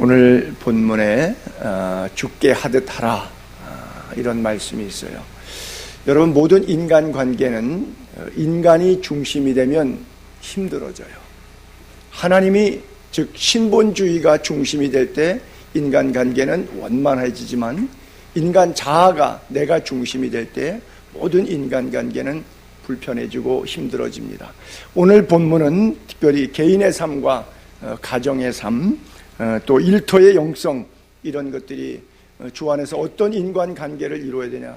오늘 본문에 죽게 하듯 하라 이런 말씀이 있어요. 여러분, 모든 인간관계는 인간이 중심이 되면 힘들어져요. 하나님이 즉 신본주의가 중심이 될 때 인간관계는 원만해지지만 인간 자아가 내가 중심이 될 때 모든 인간관계는 불편해지고 힘들어집니다. 오늘 본문은 특별히 개인의 삶과 가정의 삶, 또 일터의 영성, 이런 것들이 주 안에서 어떤 인간관계를 이루어야 되냐,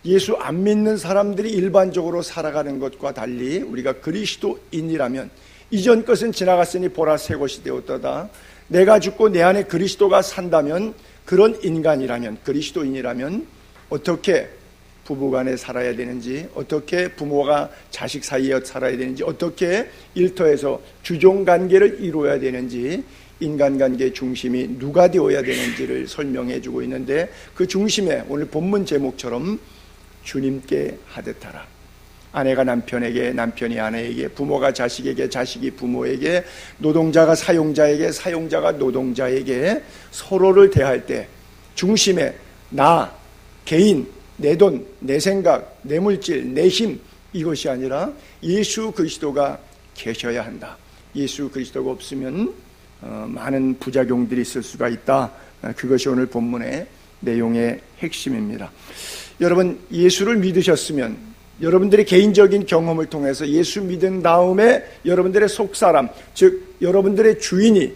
예수 안 믿는 사람들이 일반적으로 살아가는 것과 달리 우리가 그리스도인이라면 이전 것은 지나갔으니 보라 새 것이 되었도다. 내가 죽고 내 안에 그리스도가 산다면, 그런 인간이라면, 그리스도인이라면 어떻게 부부간에 살아야 되는지, 어떻게 부모가 자식 사이에 살아야 되는지, 어떻게 일터에서 주종관계를 이루어야 되는지, 인간관계의 중심이 누가 되어야 되는지를 설명해 주고 있는데, 그 중심에 오늘 본문 제목처럼 주님께 하듯 하라. 아내가 남편에게, 남편이 아내에게, 부모가 자식에게, 자식이 부모에게, 노동자가 사용자에게, 사용자가 노동자에게 서로를 대할 때 중심에 나, 개인, 내 돈, 내 생각, 내 물질, 내 힘, 이것이 아니라 예수 그리스도가 계셔야 한다. 예수 그리스도가 없으면 많은 부작용들이 있을 수가 있다. 그것이 오늘 본문의 내용의 핵심입니다. 여러분, 예수를 믿으셨으면 여러분들의 개인적인 경험을 통해서 예수 믿은 다음에 여러분들의 속사람, 즉 여러분들의 주인이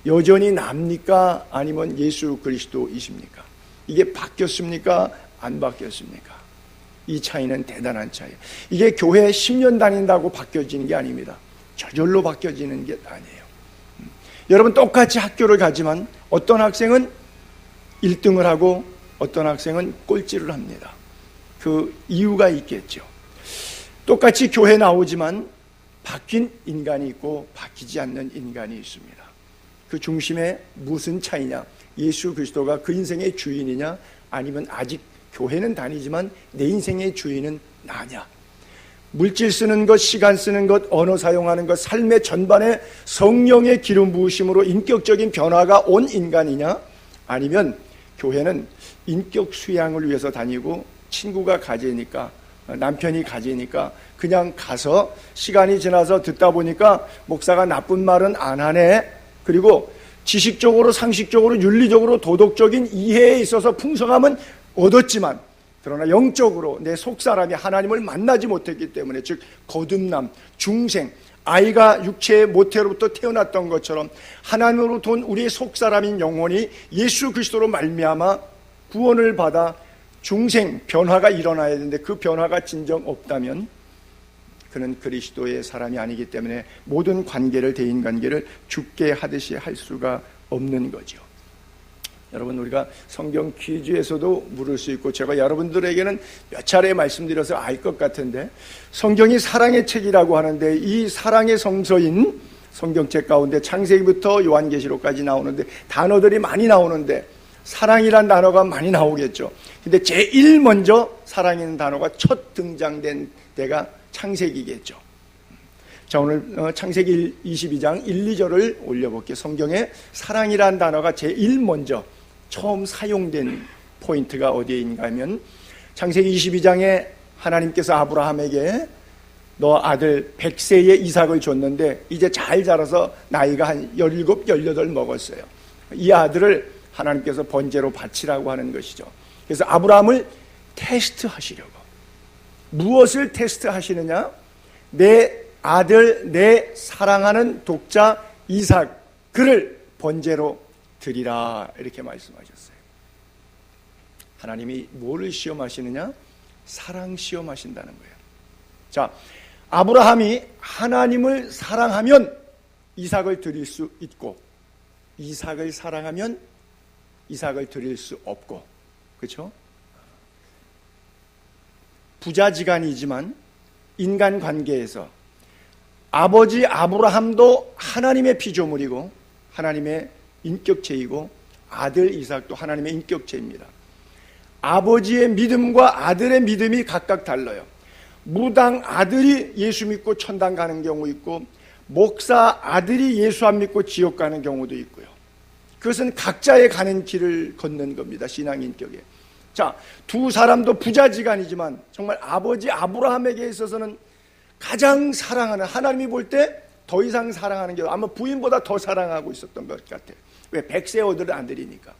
여전히 납니까? 아니면 예수 그리스도이십니까? 이게 바뀌었습니까? 안 바뀌었습니까? 이 차이는 대단한 차이예요. 이게 교회 10년 다닌다고 바뀌어지는 게 아닙니다. 저절로 바뀌어지는 게 아니에요. 여러분, 똑같이 학교를 가지만 어떤 학생은 1등을 하고 어떤 학생은 꼴찌를 합니다. 그 이유가 있겠죠. 똑같이 교회 나오지만 바뀐 인간이 있고 바뀌지 않는 인간이 있습니다. 그 중심에 무슨 차이냐? 예수 그리스도가 그 인생의 주인이냐? 아니면 아직 교회는 다니지만 내 인생의 주인은 나냐? 물질 쓰는 것, 시간 쓰는 것, 언어 사용하는 것, 삶의 전반에 성령의 기름 부으심으로 인격적인 변화가 온 인간이냐? 아니면 교회는 인격 수양을 위해서 다니고 친구가 가재니까, 남편이 가재니까 그냥 가서 시간이 지나서 듣다 보니까 목사가 나쁜 말은 안 하네, 그리고 지식적으로, 상식적으로, 윤리적으로, 도덕적인 이해에 있어서 풍성함은 얻었지만 그러나 영적으로 내 속사람이 하나님을 만나지 못했기 때문에, 즉 거듭남, 중생, 아이가 육체의 모태로부터 태어났던 것처럼 하나님으로부터 온 우리의 속사람인 영혼이 예수 그리스도로 말미암아 구원을 받아 중생, 변화가 일어나야 되는데 그 변화가 진정 없다면 그는 그리스도의 사람이 아니기 때문에 모든 관계를, 대인관계를 죽게 하듯이 할 수가 없는 거죠. 여러분, 우리가 성경 퀴즈에서도 물을 수 있고 제가 여러분들에게는 몇 차례 말씀드려서 알 것 같은데, 성경이 사랑의 책이라고 하는데 이 사랑의 성서인 성경책 가운데 창세기부터 요한계시록까지 나오는데 단어들이 많이 나오는데 사랑이란 단어가 많이 나오겠죠. 근데 제일 먼저 사랑이라는 단어가 첫 등장된 데가 창세기겠죠. 자, 오늘 창세기 22장 1, 2절을 올려볼게요. 성경에 사랑이란 단어가 제일 먼저 처음 사용된 포인트가 어디인가 하면 창세기 22장에 하나님께서 아브라함에게 너 아들 100세의 이삭을 줬는데 이제 잘 자라서 나이가 한 17, 18 먹었어요. 이 아들을 하나님께서 번제로 바치라고 하는 것이죠. 그래서 아브라함을 테스트하시려고. 무엇을 테스트하시느냐? 내 아들, 내 사랑하는 독자 이삭, 그를 번제로 드리라, 이렇게 말씀하셨어요. 하나님이 뭐를 시험하시느냐? 사랑 시험하신다는 거예요. 자, 아브라함이 하나님을 사랑하면 이삭을 드릴 수 있고, 이삭을 사랑하면 이삭을 드릴 수 없고, 그렇죠? 부자지간이지만 인간관계에서 아버지 아브라함도 하나님의 피조물이고 하나님의 인격체이고 아들 이삭도 하나님의 인격체입니다. 아버지의 믿음과 아들의 믿음이 각각 달라요. 무당 아들이 예수 믿고 천당 가는 경우 있고 목사 아들이 예수 안 믿고 지옥 가는 경우도 있고요. 그것은 각자의 가는 길을 걷는 겁니다. 신앙인격에. 자, 두 사람도 부자지간이지만 정말 아버지 아브라함에게 있어서는 가장 사랑하는, 하나님이 볼 때 더 이상 사랑하는 게 아마 부인보다 더 사랑하고 있었던 것 같아요. 왜? 백세 얻을 아들이니까.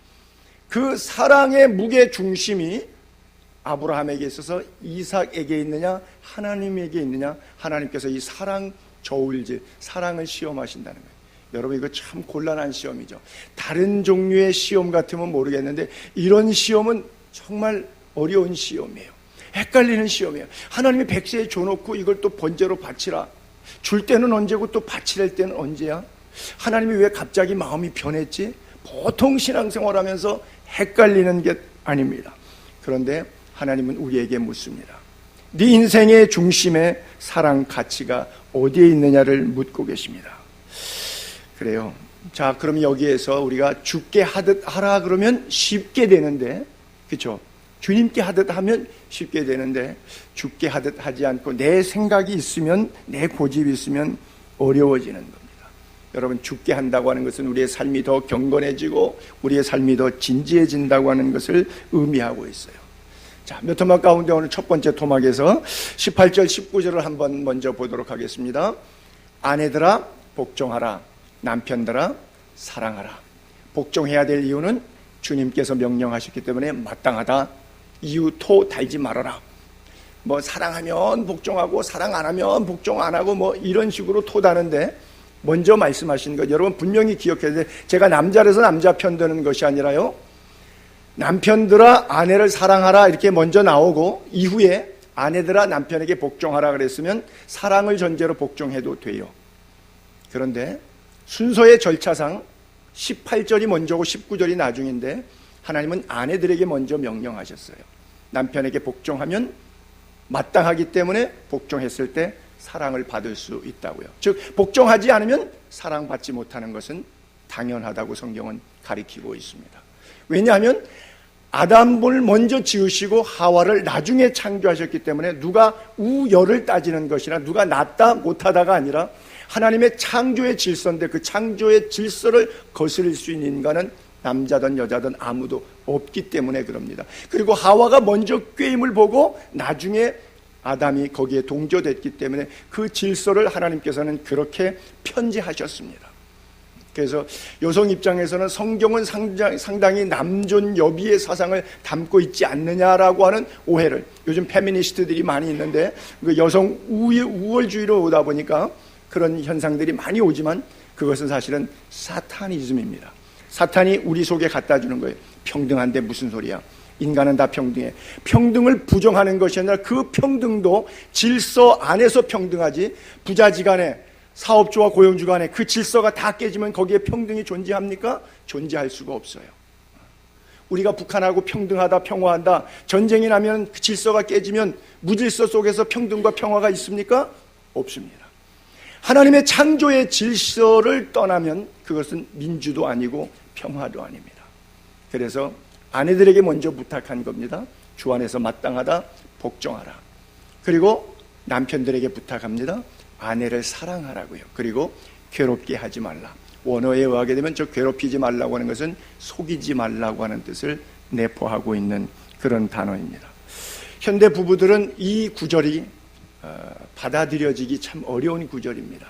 그 사랑의 무게 중심이 아브라함에게 있어서 이삭에게 있느냐 하나님에게 있느냐, 하나님께서 이 사랑 저울질, 사랑을 시험하신다는 거예요. 여러분, 이거 참 곤란한 시험이죠. 다른 종류의 시험 같으면 모르겠는데 이런 시험은 정말 어려운 시험이에요. 헷갈리는 시험이에요. 하나님이 백세에 줘놓고 이걸 또 번제로 바치라, 줄 때는 언제고 또 바치랄 때는 언제야? 하나님이 왜 갑자기 마음이 변했지? 보통 신앙생활하면서 헷갈리는 게 아닙니다. 그런데 하나님은 우리에게 묻습니다. 네 인생의 중심에 사랑 가치가 어디에 있느냐를 묻고 계십니다. 그래요. 자, 그럼 여기에서 우리가 주께 하듯 하라 그러면 쉽게 되는데, 그렇죠? 주님께 하듯 하면 쉽게 되는데, 주께 하듯 하지 않고 내 생각이 있으면, 내 고집이 있으면 어려워지는 겁니다. 여러분, 주께 한다고 하는 것은 우리의 삶이 더 경건해지고 우리의 삶이 더 진지해진다고 하는 것을 의미하고 있어요. 자, 몇 토막 가운데 오늘 첫 번째 토막에서 18절 19절을 한번 먼저 보도록 하겠습니다. 아내들아 복종하라, 남편들아 사랑하라. 복종해야 될 이유는 주님께서 명령하셨기 때문에 마땅하다. 이유 토 달지 말아라. 뭐 사랑하면 복종하고 사랑 안 하면 복종 안 하고 뭐 이런 식으로 토다는데, 먼저 말씀하신 것 여러분 분명히 기억해야 돼요. 제가 남자라서 남자 편드는 것이 아니라요, 남편들아 아내를 사랑하라 이렇게 먼저 나오고 이후에 아내들아 남편에게 복종하라 그랬으면 사랑을 전제로 복종해도 돼요. 그런데 순서의 절차상 18절이 먼저고 19절이 나중인데 하나님은 아내들에게 먼저 명령하셨어요. 남편에게 복종하면 마땅하기 때문에 복종했을 때 사랑을 받을 수 있다고요. 즉 복종하지 않으면 사랑받지 못하는 것은 당연하다고 성경은 가리키고 있습니다. 왜냐하면 아담을 먼저 지으시고 하와를 나중에 창조하셨기 때문에 누가 우열을 따지는 것이나 누가 낫다 못하다가 아니라 하나님의 창조의 질서인데 그 창조의 질서를 거스릴 수 있는 인간은 남자든 여자든 아무도 없기 때문에 그럽니다. 그리고 하와가 먼저 꾀임을 보고 나중에 아담이 거기에 동조됐기 때문에 그 질서를 하나님께서는 그렇게 편지하셨습니다. 그래서 여성 입장에서는 성경은 상당히 남존 여비의 사상을 담고 있지 않느냐라고 하는 오해를, 요즘 페미니스트들이 많이 있는데 그 여성 우월주의로 오다 보니까 그런 현상들이 많이 오지만 그것은 사실은 사타니즘입니다. 사탄이 우리 속에 갖다 주는 거예요. 평등한데 무슨 소리야? 인간은 다 평등해. 평등을 부정하는 것이 아니라 그 평등도 질서 안에서 평등하지, 부자지간에 사업주와 고용주 간에 그 질서가 다 깨지면 거기에 평등이 존재합니까? 존재할 수가 없어요. 우리가 북한하고 평등하다, 평화한다, 전쟁이 나면 그 질서가 깨지면 무질서 속에서 평등과 평화가 있습니까? 없습니다. 하나님의 창조의 질서를 떠나면 그것은 민주도 아니고 평화도 아닙니다. 그래서 아내들에게 먼저 부탁한 겁니다. 주 안에서 마땅하다, 복종하라. 그리고 남편들에게 부탁합니다. 아내를 사랑하라고요. 그리고 괴롭게 하지 말라. 원어에 의하게 되면 저 괴롭히지 말라고 하는 것은 속이지 말라고 하는 뜻을 내포하고 있는 그런 단어입니다. 현대 부부들은 이 구절이 받아들여지기 참 어려운 구절입니다.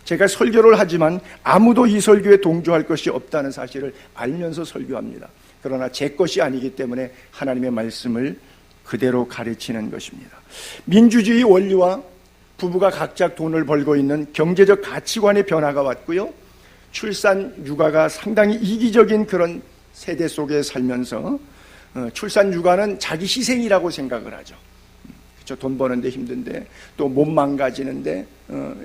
제가 설교를 하지만 아무도 이 설교에 동조할 것이 없다는 사실을 알면서 설교합니다. 그러나 제 것이 아니기 때문에 하나님의 말씀을 그대로 가르치는 것입니다. 민주주의 원리와 부부가 각자 돈을 벌고 있는 경제적 가치관의 변화가 왔고요, 출산 육아가 상당히 이기적인 그런 세대 속에 살면서 출산 육아는 자기 희생이라고 생각을 하죠. 그렇죠? 돈 버는데 힘든데 또 몸 망가지는데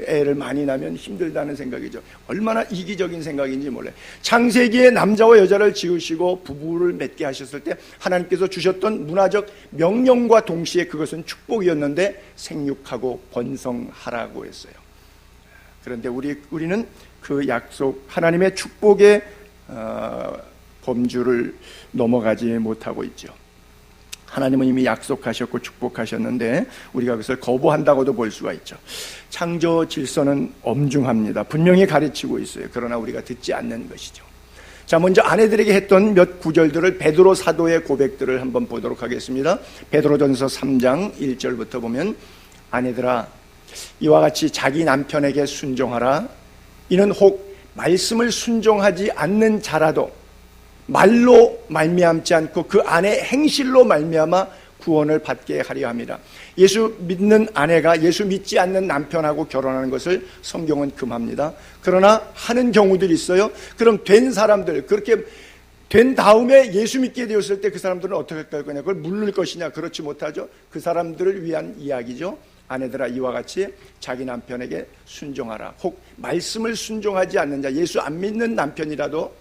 애를 많이 낳으면 힘들다는 생각이죠. 얼마나 이기적인 생각인지 몰라요. 창세기에 남자와 여자를 지으시고 부부를 맺게 하셨을 때 하나님께서 주셨던 문화적 명령과 동시에 그것은 축복이었는데 생육하고 번성하라고 했어요. 그런데 우리는 그 약속, 하나님의 축복의 범주를 넘어가지 못하고 있죠. 하나님은 이미 약속하셨고 축복하셨는데 우리가 그것을 거부한다고도 볼 수가 있죠. 창조 질서는 엄중합니다. 분명히 가르치고 있어요. 그러나 우리가 듣지 않는 것이죠. 자, 먼저 아내들에게 했던 몇 구절들을 베드로 사도의 고백들을 한번 보도록 하겠습니다. 베드로전서 3장 1절부터 보면 아내들아 이와 같이 자기 남편에게 순종하라. 이는 혹 말씀을 순종하지 않는 자라도 말로 말미암지 않고 그 안에 행실로 말미암아 구원을 받게 하려 함이라. 예수 믿는 아내가 예수 믿지 않는 남편하고 결혼하는 것을 성경은 금합니다. 그러나 하는 경우들이 있어요. 그럼 된 사람들, 그렇게 된 다음에 예수 믿게 되었을 때 그 사람들은 어떻게 할 거냐? 그걸 물릴 것이냐? 그렇지 못하죠. 그 사람들을 위한 이야기죠. 아내들아 이와 같이 자기 남편에게 순종하라. 혹 말씀을 순종하지 않는 자, 예수 안 믿는 남편이라도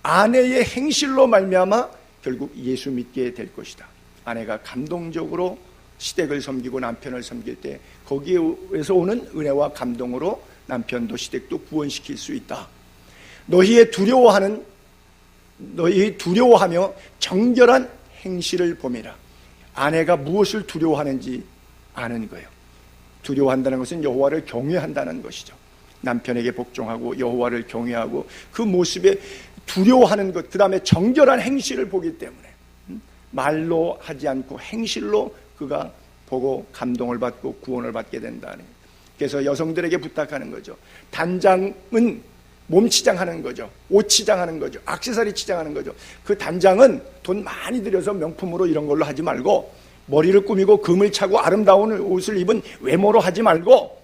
아내의 행실로 말미암아 결국 예수 믿게 될 것이다. 아내가 감동적으로 시댁을 섬기고 남편을 섬길 때 거기에서 오는 은혜와 감동으로 남편도 시댁도 구원시킬 수 있다. 너희 두려워하며 정결한 행실을 봄이라. 아내가 무엇을 두려워하는지 아는 거예요. 두려워한다는 것은 여호와를 경외한다는 것이죠. 남편에게 복종하고 여호와를 경외하고 그 모습에 두려워하는 것, 그 다음에 정결한 행실을 보기 때문에 말로 하지 않고 행실로 그가 보고 감동을 받고 구원을 받게 된다는. 그래서 여성들에게 부탁하는 거죠. 단장은 몸치장하는 거죠. 옷치장하는 거죠. 액세서리 치장하는 거죠. 그 단장은 돈 많이 들여서 명품으로 이런 걸로 하지 말고 머리를 꾸미고 금을 차고 아름다운 옷을 입은 외모로 하지 말고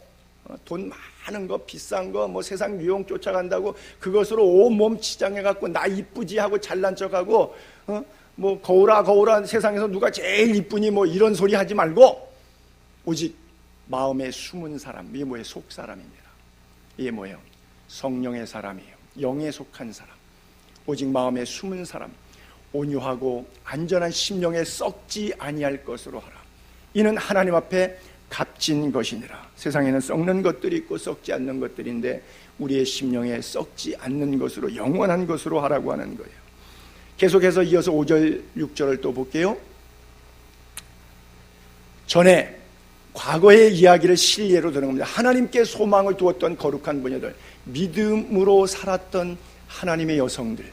돈 많은 거 비싼 거 뭐 세상 유용 쫓아간다고 그것으로 온몸 치장해갖고 나 이쁘지 하고 잘난 척하고 뭐 거울아 세상에서 누가 제일 이쁘니 뭐 이런 소리 하지 말고 오직 마음에 숨은 사람, 이게 뭐예요? 속 사람입니다. 이게 뭐예요? 성령의 사람이에요. 영에 속한 사람, 오직 마음에 숨은 사람, 온유하고 안전한 심령에 썩지 아니할 것으로 하라. 이는 하나님 앞에 값진 것이니라. 세상에는 썩는 것들이 있고 썩지 않는 것들인데 우리의 심령에 썩지 않는 것으로 영원한 것으로 하라고 하는 거예요. 계속해서 이어서 5절 6절을 또 볼게요. 전에 과거의 이야기를 실례로 드는 겁니다. 하나님께 소망을 두었던 거룩한 부녀들, 믿음으로 살았던 하나님의 여성들,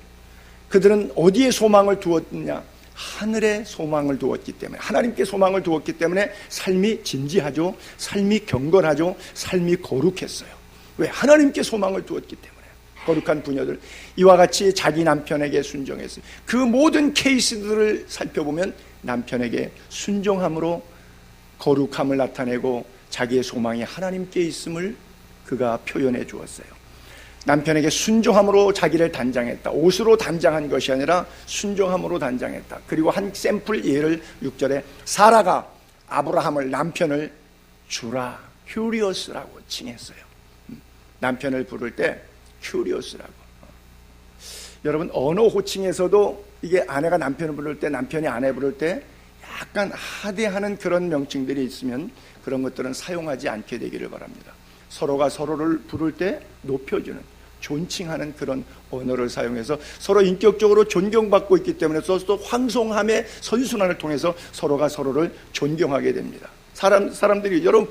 그들은 어디에 소망을 두었느냐? 하늘에 소망을 두었기 때문에, 하나님께 소망을 두었기 때문에 삶이 진지하죠. 삶이 경건하죠. 삶이 거룩했어요. 왜? 하나님께 소망을 두었기 때문에. 거룩한 부녀들 이와 같이 자기 남편에게 순종했어요. 그 모든 케이스들을 살펴보면 남편에게 순종함으로 거룩함을 나타내고 자기의 소망이 하나님께 있음을 그가 표현해 주었어요. 남편에게 순종함으로 자기를 단장했다. 옷으로 단장한 것이 아니라 순종함으로 단장했다. 그리고 한 샘플 예를 6절에 사라가 아브라함을 남편을 주라 큐리어스라고 칭했어요. 남편을 부를 때 큐리어스라고. 여러분 언어 호칭에서도 이게 아내가 남편을 부를 때 남편이 아내 부를 때 약간 하대하는 그런 명칭들이 있으면 그런 것들은 사용하지 않게 되기를 바랍니다. 서로가 서로를 부를 때 높여주는, 존칭하는 그런 언어를 사용해서 서로 인격적으로 존경받고 있기 때문에 또 황송함의 선순환을 통해서 서로가 서로를 존경하게 됩니다. 사람들이 여러분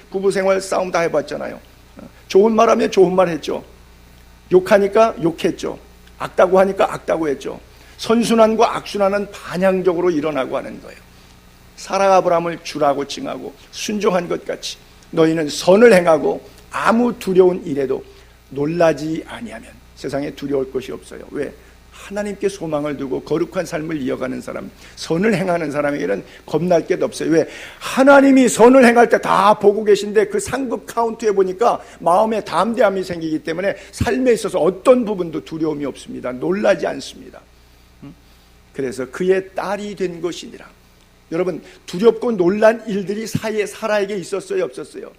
부부 생활 싸움 다 해봤잖아요. 좋은 말 하면 좋은 말 했죠. 욕하니까 욕했죠. 악다고 하니까 악다고 했죠. 선순환과 악순환은 반향적으로 일어나고 하는 거예요. 사라 아브라함을 주라고 칭하고 순종한 것 같이 너희는 선을 행하고 아무 두려운 일에도 놀라지 아니하면 세상에 두려울 것이 없어요. 왜? 하나님께 소망을 두고 거룩한 삶을 이어가는 사람, 선을 행하는 사람에게는 겁날 게 없어요. 왜? 하나님이 선을 행할 때 다 보고 계신데 그 상급 카운트에 보니까 마음에 담대함이 생기기 때문에 삶에 있어서 어떤 부분도 두려움이 없습니다. 놀라지 않습니다. 그래서 그의 딸이 된 것이니라. 여러분 두렵고 놀란 일들이 사라에게 있었어요, 없었어요?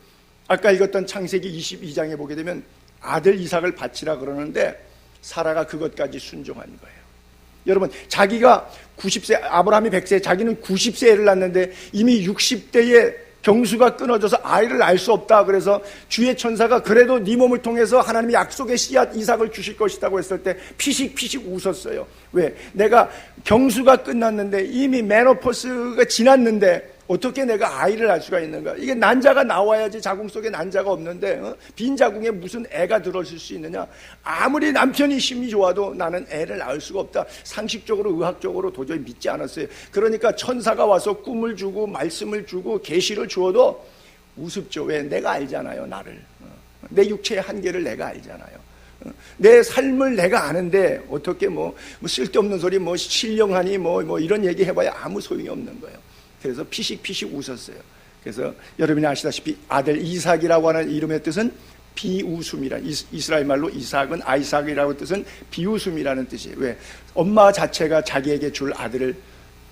아까 읽었던 창세기 22장에 보게 되면 아들 이삭을 바치라 그러는데 사라가 그것까지 순종한 거예요. 여러분 자기가 90세, 아브라함이 100세, 자기는 90세에 애를 낳는데 이미 60대에 경수가 끊어져서 아이를 낳을 수 없다. 그래서 주의 천사가 그래도 네 몸을 통해서 하나님이 약속의 씨앗 이삭을 주실 것이라고 했을 때 피식피식 웃었어요. 왜? 내가 경수가 끝났는데 이미 메노포스가 지났는데 어떻게 내가 아이를 낳을 수가 있는가? 이게 난자가 나와야지. 자궁 속에 난자가 없는데 빈 자궁에 무슨 애가 들어있을 수 있느냐? 아무리 남편이 힘이 좋아도 나는 애를 낳을 수가 없다. 상식적으로 의학적으로 도저히 믿지 않았어요. 그러니까 천사가 와서 꿈을 주고 말씀을 주고 계시를 주어도 우습죠. 왜? 내가 알잖아요. 나를. 내 육체의 한계를 내가 알잖아요. 내 삶을 내가 아는데 어떻게 뭐 쓸데없는 소리 신령하니 이런 얘기 해봐야 아무 소용이 없는 거예요. 그래서 피식피식 웃었어요. 그래서 여러분이 아시다시피 아들 이삭이라고 하는 이름의 뜻은 비웃음이라. 이스라엘 말로 이삭은 아이삭이라고 뜻은 비웃음이라는 뜻이에요. 왜? 엄마 자체가 자기에게 줄 아들을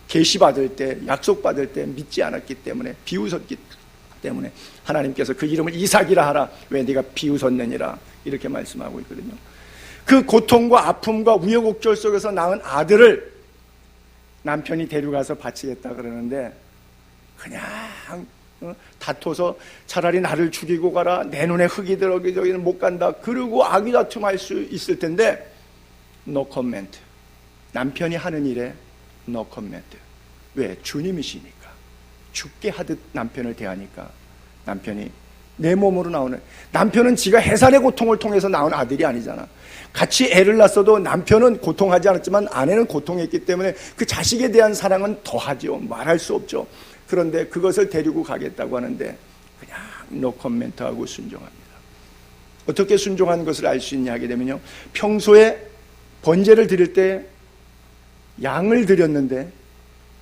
계시받을 때, 약속받을 때 믿지 않았기 때문에, 비웃었기 때문에 하나님께서 그 이름을 이삭이라 하라. 왜? 네가 비웃었느니라. 이렇게 말씀하고 있거든요. 그 고통과 아픔과 우여곡절 속에서 낳은 아들을 남편이 데려가서 바치겠다 그러는데 그냥 다퉈서 차라리 나를 죽이고 가라. 내 눈에 흙이 들어 저기는 못 간다. 그러고 아귀다툼할 수 있을 텐데 no comment. 남편이 하는 일에 no comment. 왜? 주님이시니까. 죽게 하듯 남편을 대하니까 남편이 내 몸으로 나오는, 남편은 지가 해산의 고통을 통해서 낳은 아들이 아니잖아. 같이 애를 낳았어도 남편은 고통하지 않았지만 아내는 고통했기 때문에 그 자식에 대한 사랑은 더하죠. 말할 수 없죠. 그런데 그것을 데리고 가겠다고 하는데 그냥 노코멘트하고 순종합니다. 어떻게 순종한 것을 알 수 있냐 하게 되면요, 평소에 번제를 드릴 때 양을 드렸는데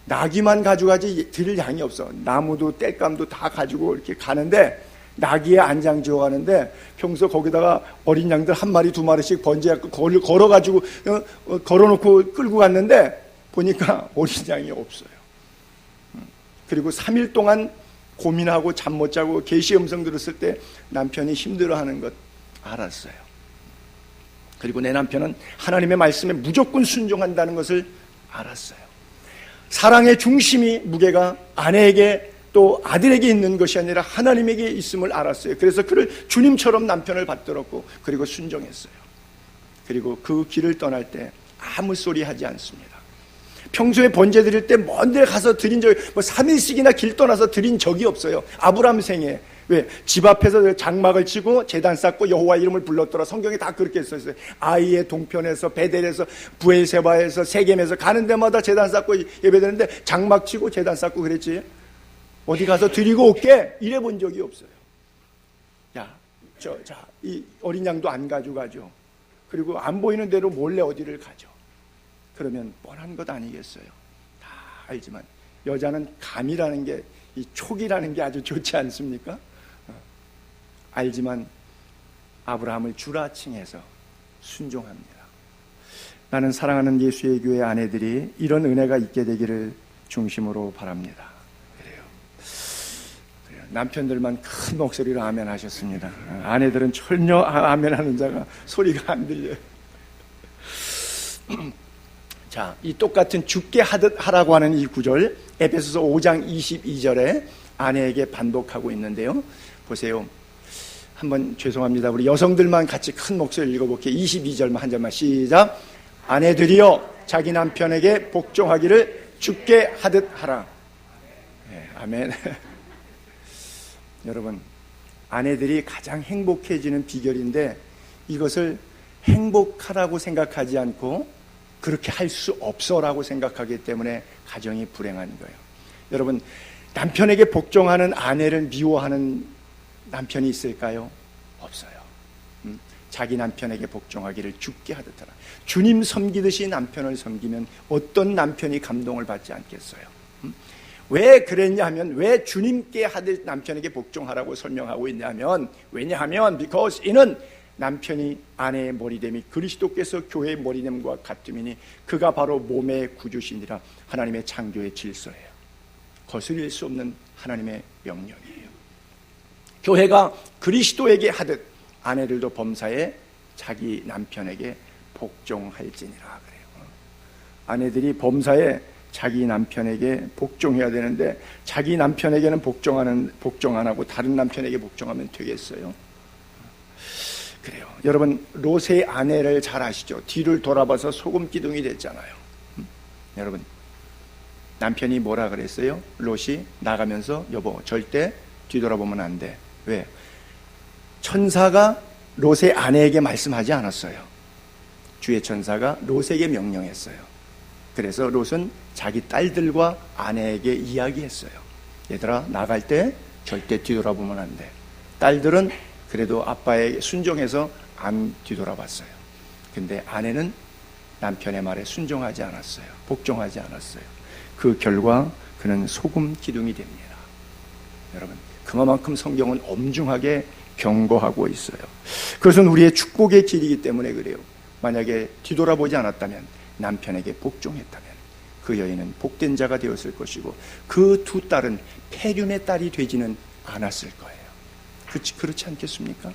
나귀만 가져가지 드릴 양이 없어. 나무도 땔감도 다 가지고 이렇게 가는데 나귀에 안장 지어 가는데 평소 거기다가 어린 양들 한 마리 두 마리씩 번제하고 걸어가지고 걸어놓고 끌고 갔는데 보니까 어린 양이 없어요. 그리고 3일 동안 고민하고 잠 못 자고 계시 음성 들었을 때 남편이 힘들어하는 것 알았어요. 그리고 내 남편은 하나님의 말씀에 무조건 순종한다는 것을 알았어요. 사랑의 중심이, 무게가 아내에게 또 아들에게 있는 것이 아니라 하나님에게 있음을 알았어요. 그래서 그를 주님처럼 남편을 받들었고 그리고 순종했어요. 그리고 그 길을 떠날 때 아무 소리 하지 않습니다. 평소에 번제 드릴 때 먼 데 가서 드린 적이 3일씩이나 길 떠나서 드린 적이 없어요. 아브라함 생에. 왜? 집 앞에서 장막을 치고 제단 쌓고 여호와 이름을 불렀더라. 성경에 다 그렇게 써있어요. 아이의 동편에서, 베델에서, 부엘세바에서, 세겜에서 가는 데마다 제단 쌓고 예배드리는데 장막 치고 제단 쌓고 그랬지. 어디 가서 드리고 올게 이래 본 적이 없어요. 이 어린 양도 안 가져가죠. 그리고 안 보이는 대로 몰래 어디를 가죠. 그러면 뻔한 것 아니겠어요? 다 알지만 여자는 감이라는 게, 이 촉이라는 게 아주 좋지 않습니까? 알지만 아브라함을 주라 칭해서 순종합니다. 나는 사랑하는 예수의 교회 아내들이 이런 은혜가 있게 되기를 중심으로 바랍니다. 그래요. 남편들만 큰 목소리로 아멘 하셨습니다. 아내들은 전혀 아멘 하는 자가 소리가 안 들려요. 자, 이 똑같은 죽게 하듯 하라고 하는 이 구절, 에베소서 5장 22절에 아내에게 반복하고 있는데요. 보세요. 한번 죄송합니다. 우리 여성들만 같이 큰 목소리를 읽어볼게요. 22절만 한 절만 시작. 아내들이여 자기 남편에게 복종하기를 죽게 하듯 하라. 네, 아멘. 여러분, 아내들이 가장 행복해지는 비결인데 이것을 행복하라고 생각하지 않고 그렇게 할 수 없어라고 생각하기 때문에 가정이 불행한 거예요. 여러분, 남편에게 복종하는 아내를 미워하는 남편이 있을까요? 없어요. 자기 남편에게 복종하기를 죽게 하듯 하라. 주님 섬기듯이 남편을 섬기면 어떤 남편이 감동을 받지 않겠어요? 왜 그랬냐 하면, 왜 주님께 하듯 남편에게 복종하라고 설명하고 있냐면, 왜냐하면 because 이는 남편이 아내의 머리됨이 그리스도께서 교회의 머리됨과 같음이니 그가 바로 몸의 구주시니라. 하나님의 창조의 질서예요. 거스릴 수 없는 하나님의 명령이에요. 교회가 그리스도에게 하듯 아내들도 범사에 자기 남편에게 복종할지니라 그래요. 아내들이 범사에 자기 남편에게 복종해야 되는데 자기 남편에게는 복종 안 하고 다른 남편에게 복종하면 되겠어요? 그래요. 여러분, 롯의 아내를 잘 아시죠? 뒤를 돌아봐서 소금 기둥이 됐잖아요. 여러분, 남편이 뭐라 그랬어요? 롯이 나가면서 여보 절대 뒤돌아보면 안 돼. 왜? 천사가 롯의 아내에게 말씀하지 않았어요. 주의 천사가 롯에게 명령했어요. 그래서 롯은 자기 딸들과 아내에게 이야기했어요. 얘들아 나갈 때 절대 뒤돌아보면 안 돼. 딸들은 그래도 아빠에게 순종해서 안 뒤돌아봤어요. 근데 아내는 남편의 말에 순종하지 않았어요. 복종하지 않았어요. 그 결과 그는 소금 기둥이 됩니다. 여러분, 그만큼 성경은 엄중하게 경고하고 있어요. 그것은 우리의 축복의 길이기 때문에 그래요. 만약에 뒤돌아보지 않았다면, 남편에게 복종했다면 그 여인은 복된 자가 되었을 것이고 그 두 딸은 폐륜의 딸이 되지는 않았을 거예요. 그렇지 않겠습니까?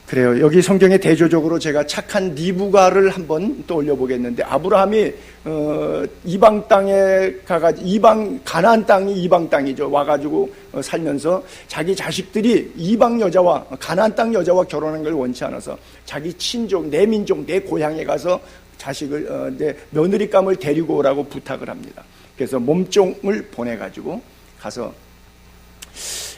그래요. 여기 성경에 대조적으로 제가 착한 리브가를 한번 떠올려 보겠는데, 아브라함이 이방 땅에 가가지고, 가나안 땅이 이방 땅이죠. 와가지고 살면서 자기 자식들이 이방 여자와, 가나안 땅 여자와 결혼하는 걸 원치 않아서 자기 친족, 내 민족, 내 고향에 가서 자식을, 내 며느리감을 데리고 오라고 부탁을 합니다. 그래서 몸종을 보내가지고 가서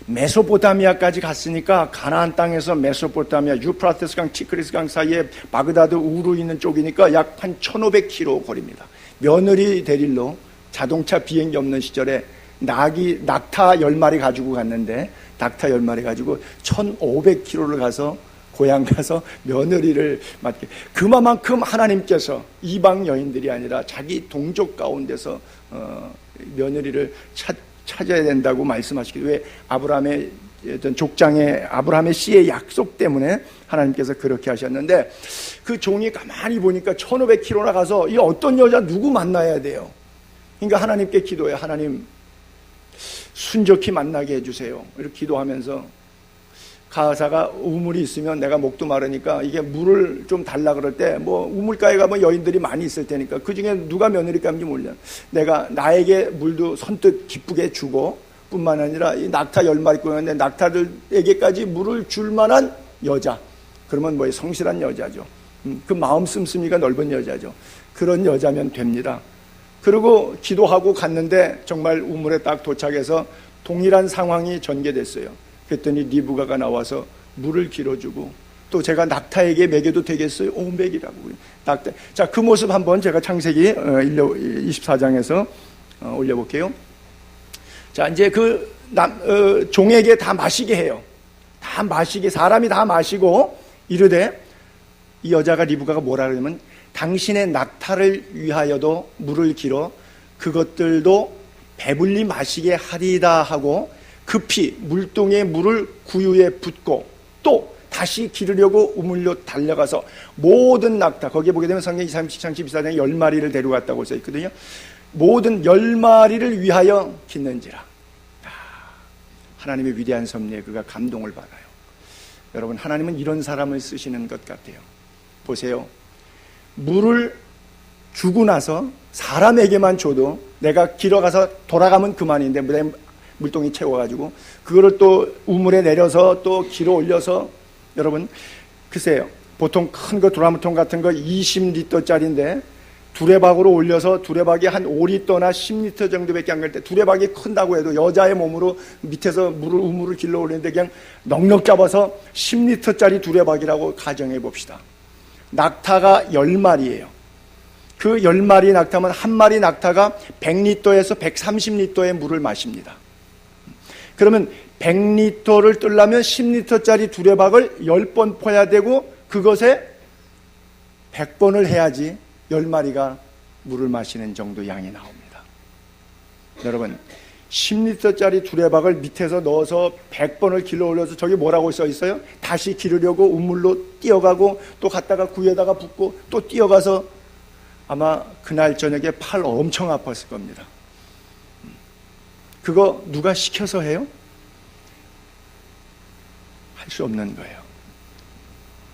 메소포타미아까지 갔으니까, 가나안 땅에서 메소포타미아, 유프라테스 강, 티그리스 강 사이에 바그다드 우루 있는 쪽이니까 약 한 1500km 거리입니다. 며느리 데릴로 자동차 비행기 없는 시절에 낙타 10마리 가지고 갔는데, 낙타 10마리 가지고 1500km를 가서 고향 가서 며느리를 맡게. 그만큼 하나님께서 이방 여인들이 아니라 자기 동족 가운데서 며느리를 찾아야 된다고 말씀하시기도, 왜? 아브라함의 어떤 족장의 아브라함의 씨의 약속 때문에 하나님께서 그렇게 하셨는데, 그 종이 가만히 보니까 1500km나 가서 이 어떤 여자 누구 만나야 돼요. 그러니까 하나님께 기도해. 하나님 순적히 만나게 해주세요. 이렇게 기도하면서, 가사가 우물이 있으면 내가 목도 마르니까 이게 물을 좀 달라 그럴 때, 뭐 우물가에 가면 여인들이 많이 있을 테니까 그 중에 누가 며느리감인지 몰라. 내가 나에게 물도 선뜻 기쁘게 주고, 뿐만 아니라 이 낙타 10마리 꾸였는데 낙타들에게까지 물을 줄 만한 여자. 그러면 뭐예요? 성실한 여자죠. 그 마음 씀씀이가 넓은 여자죠. 그런 여자면 됩니다. 그리고 기도하고 갔는데 정말 우물에 딱 도착해서 동일한 상황이 전개됐어요. 그랬더니 리브가가 나와서 물을 길어주고, 또 제가 낙타에게 먹여도 되겠어요? 먹이라고. 낙타. 자, 그 모습 한번 제가 창세기 24장에서 올려볼게요. 자, 이제 종에게 다 마시게 해요. 다 마시게, 사람이 다 마시고, 이르되, 이 여자가 리브가가 뭐라 그러냐면, 당신의 낙타를 위하여도 물을 길어 그것들도 배불리 마시게 하리다 하고, 급히 물동에 물을 구유에 붓고 또 다시 기르려고 우물로 달려가서 모든 낙타, 거기에 보게 되면 성경 27장 14장에 10마리를 데려갔다고 써 있거든요. 모든 10마리를 위하여 깃는지라. 하나님의 위대한 섭리에 그가 감동을 받아요. 여러분, 하나님은 이런 사람을 쓰시는 것 같아요. 보세요. 물을 주고 나서 사람에게만 줘도 내가 길어가서 돌아가면 그만인데, 물동이 채워가지고 그거를 또 우물에 내려서 또 길어 올려서, 여러분 글쎄요, 보통 큰 거 도라무통 같은 거 20리터짜리인데 두레박으로 올려서, 두레박이 한 5리터나 10리터 정도밖에 안 갈 때, 두레박이 큰다고 해도 여자의 몸으로 밑에서 우물을 길러 올리는데 그냥 넉넉 잡아서 10리터짜리 두레박이라고 가정해 봅시다. 낙타가 10마리예요. 그 10마리 낙타면 한 마리 낙타가 100리터에서 130리터의 물을 마십니다. 그러면 100리터를 뜰려면 10리터짜리 두레박을 10번 퍼야 되고, 그것에 100번을 해야지 10마리가 물을 마시는 정도 양이 나옵니다. 여러분, 10리터짜리 두레박을 밑에서 넣어서 100번을 길러 올려서, 저기 뭐라고 써 있어요? 다시 기르려고 우물로 뛰어가고 또 갔다가 구에다가 붓고 또 뛰어가서, 아마 그날 저녁에 팔 엄청 아팠을 겁니다. 그거 누가 시켜서 해요? 할 수 없는 거예요.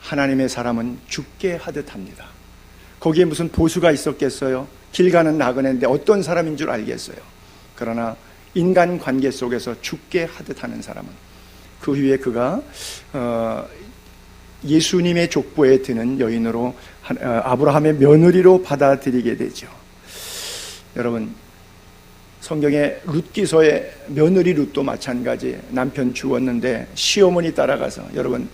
하나님의 사람은 죽게 하듯 합니다. 거기에 무슨 보수가 있었겠어요? 길 가는 나그네인데 어떤 사람인 줄 알겠어요? 그러나 인간 관계 속에서 죽게 하듯 하는 사람은, 그 후에 그가 예수님의 족보에 드는 여인으로, 아브라함의 며느리로 받아들이게 되죠. 여러분, 성경의 룻기서의 며느리 룻도 마찬가지. 남편 죽었는데 시어머니 따라가서, 여러분,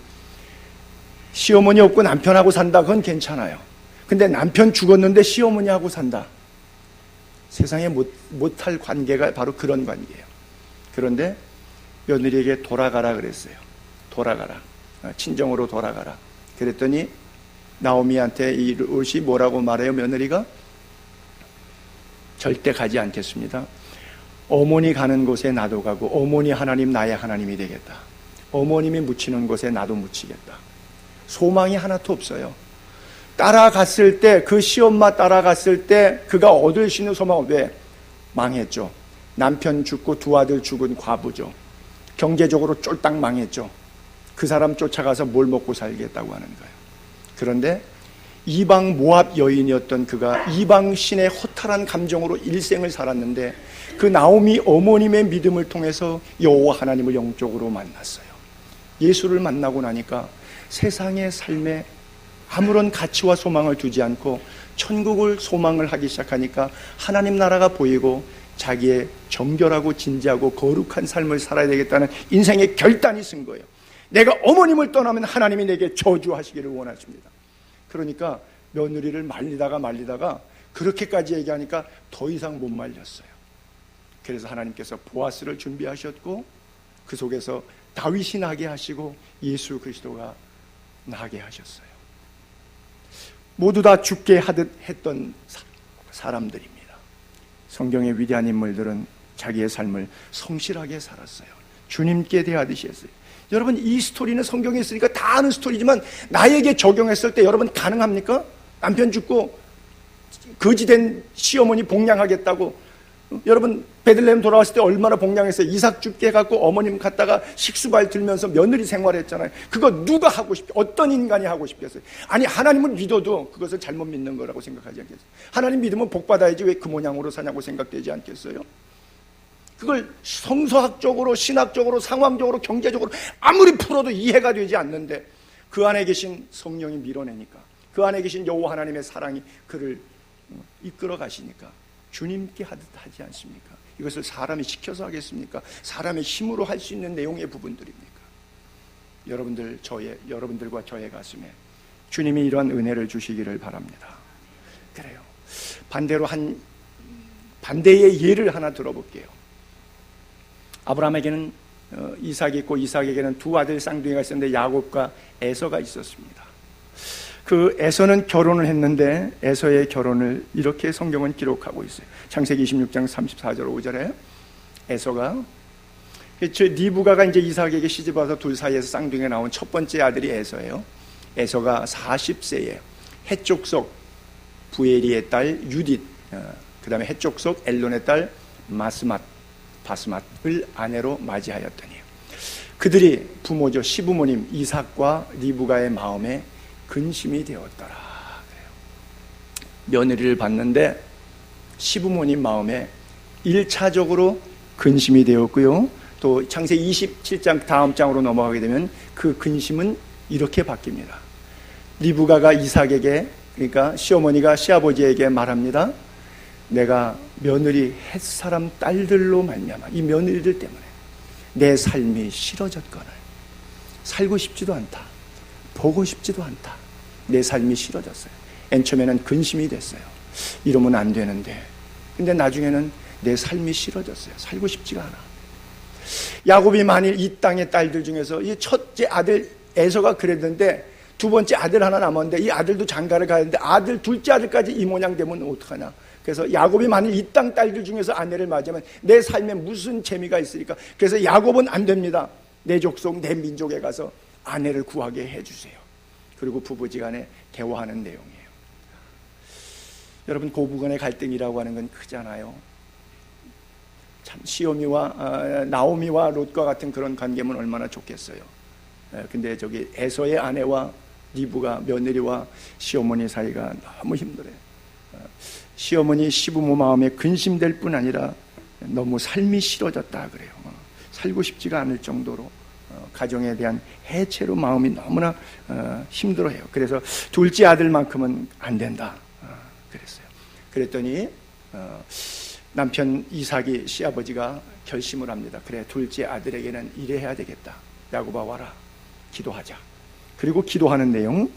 시어머니 없고 남편하고 산다, 그건 괜찮아요. 근데 남편 죽었는데 시어머니하고 산다, 세상에 못할 관계가 바로 그런 관계예요. 그런데 며느리에게 돌아가라 그랬어요. 돌아가라, 친정으로 돌아가라. 그랬더니 나오미한테 이 룻이 뭐라고 말해요? 며느리가 절대 가지 않겠습니다. 어머니 가는 곳에 나도 가고, 어머니 하나님 나의 하나님이 되겠다. 어머님이 묻히는 곳에 나도 묻히겠다. 소망이 하나도 없어요. 따라갔을 때, 그 시엄마 따라갔을 때 그가 얻을 수 있는 소망은 왜? 망했죠. 남편 죽고 두 아들 죽은 과부죠. 경제적으로 쫄딱 망했죠. 그 사람 쫓아가서 뭘 먹고 살겠다고 하는 거예요. 그런데 이방 모압 여인이었던 그가 이방 신의 허탈한 감정으로 일생을 살았는데, 그 나오미 어머님의 믿음을 통해서 여호와 하나님을 영적으로 만났어요. 예수를 만나고 나니까 세상의 삶에 아무런 가치와 소망을 두지 않고 천국을 소망을 하기 시작하니까 하나님 나라가 보이고, 자기의 정결하고 진지하고 거룩한 삶을 살아야 되겠다는 인생의 결단이 쓴 거예요. 내가 어머님을 떠나면 하나님이 내게 저주하시기를 원하십니다. 그러니까 며느리를 말리다가 그렇게까지 얘기하니까 더 이상 못 말렸어요. 그래서 하나님께서 보아스를 준비하셨고, 그 속에서 다윗이 나게 하시고 예수 그리스도가 나게 하셨어요. 모두 다 죽게 하듯 했던 사람들입니다. 성경의 위대한 인물들은 자기의 삶을 성실하게 살았어요. 주님께 대하듯이 했어요. 여러분, 이 스토리는 성경에 있으니까 다 아는 스토리지만 나에게 적용했을 때 여러분 가능합니까? 남편 죽고 거지된 시어머니 복량하겠다고, 여러분 베들레헴 돌아왔을 때 얼마나 복량했어요. 이삭 죽게 해갖고 어머님 갔다가 식수발 들면서 며느리 생활했잖아요. 그거 누가 하고 싶겠어요? 어떤 인간이 하고 싶겠어요? 아니, 하나님을 믿어도 그것을 잘못 믿는 거라고 생각하지 않겠어요? 하나님 믿으면 복 받아야지 왜 그 모양으로 사냐고 생각되지 않겠어요? 그걸 성서학적으로, 신학적으로, 상황적으로, 경제적으로 아무리 풀어도 이해가 되지 않는데, 그 안에 계신 성령이 밀어내니까, 그 안에 계신 여호와 하나님의 사랑이 그를 이끌어 가시니까 주님께 하듯 하지 않습니까? 이것을 사람이 시켜서 하겠습니까? 사람의 힘으로 할 수 있는 내용의 부분들입니까? 여러분들과 저의 가슴에 주님이 이러한 은혜를 주시기를 바랍니다. 그래요. 반대로 반대의 예를 하나 들어볼게요. 아브라함에게는 이삭이 있고, 이삭에게는 두 아들 쌍둥이가 있었는데 야곱과 에서가 있었습니다. 그 에서는 결혼을 했는데 에서의 결혼을 이렇게 성경은 기록하고 있어요. 창세기 26장 34절 5절에 에서가, 리브가가 이제 이삭에게 시집와서 둘 사이에서 쌍둥이가 나온 첫 번째 아들이 에서예요. 에서가 40세에 해족속 부에리의 딸 유딧, 그 다음에 해족속 엘론의 딸 바스맛을 아내로 맞이하였더니, 그들이 부모죠, 시부모님 이삭과 리브가의 마음에 근심이 되었더라. 며느리를 봤는데 시부모님 마음에 1차적으로 근심이 되었고요. 또 창세기 27장 다음 장으로 넘어가게 되면 그 근심은 이렇게 바뀝니다. 리브가가 이삭에게, 그러니까 시어머니가 시아버지에게 말합니다. 내가 며느리 햇사람 딸들로 말미암아, 이 며느리들 때문에 내 삶이 싫어졌거늘, 살고 싶지도 않다, 보고 싶지도 않다, 내 삶이 싫어졌어요. 맨 처음에는 근심이 됐어요. 이러면 안 되는데, 근데 나중에는 내 삶이 싫어졌어요. 살고 싶지가 않아. 야곱이 만일 이 땅의 딸들 중에서 이 첫째 아들 에서가 그랬는데 두 번째 아들 하나 남았는데 이 아들도 장가를 가야 되는데 둘째 아들까지 이 모양 되면 어떡하나. 그래서 야곱이 만일 이 땅 딸들 중에서 아내를 맞으면 내 삶에 무슨 재미가 있으니까, 그래서 야곱은 안 됩니다. 내 족속, 내 민족에 가서 아내를 구하게 해주세요. 그리고 부부지간에 대화하는 내용이에요. 여러분, 고부간의 갈등이라고 하는 건 크잖아요. 참 시오미와 나오미와 롯과 같은 그런 관계면 얼마나 좋겠어요. 근데 저기 에서의 아내와 리브가, 며느리와 시어머니 사이가 너무 힘들어요. 시어머니 시부모 마음에 근심될 뿐 아니라 너무 삶이 싫어졌다 그래요. 살고 싶지가 않을 정도로 가정에 대한 해체로 마음이 너무나 힘들어해요. 그래서 둘째 아들만큼은 안 된다 그랬어요. 그랬더니 남편 이삭이 시아버지가 결심을 합니다. 그래, 둘째 아들에게는 이래야 되겠다. 야곱아 와라, 기도하자. 그리고 기도하는 내용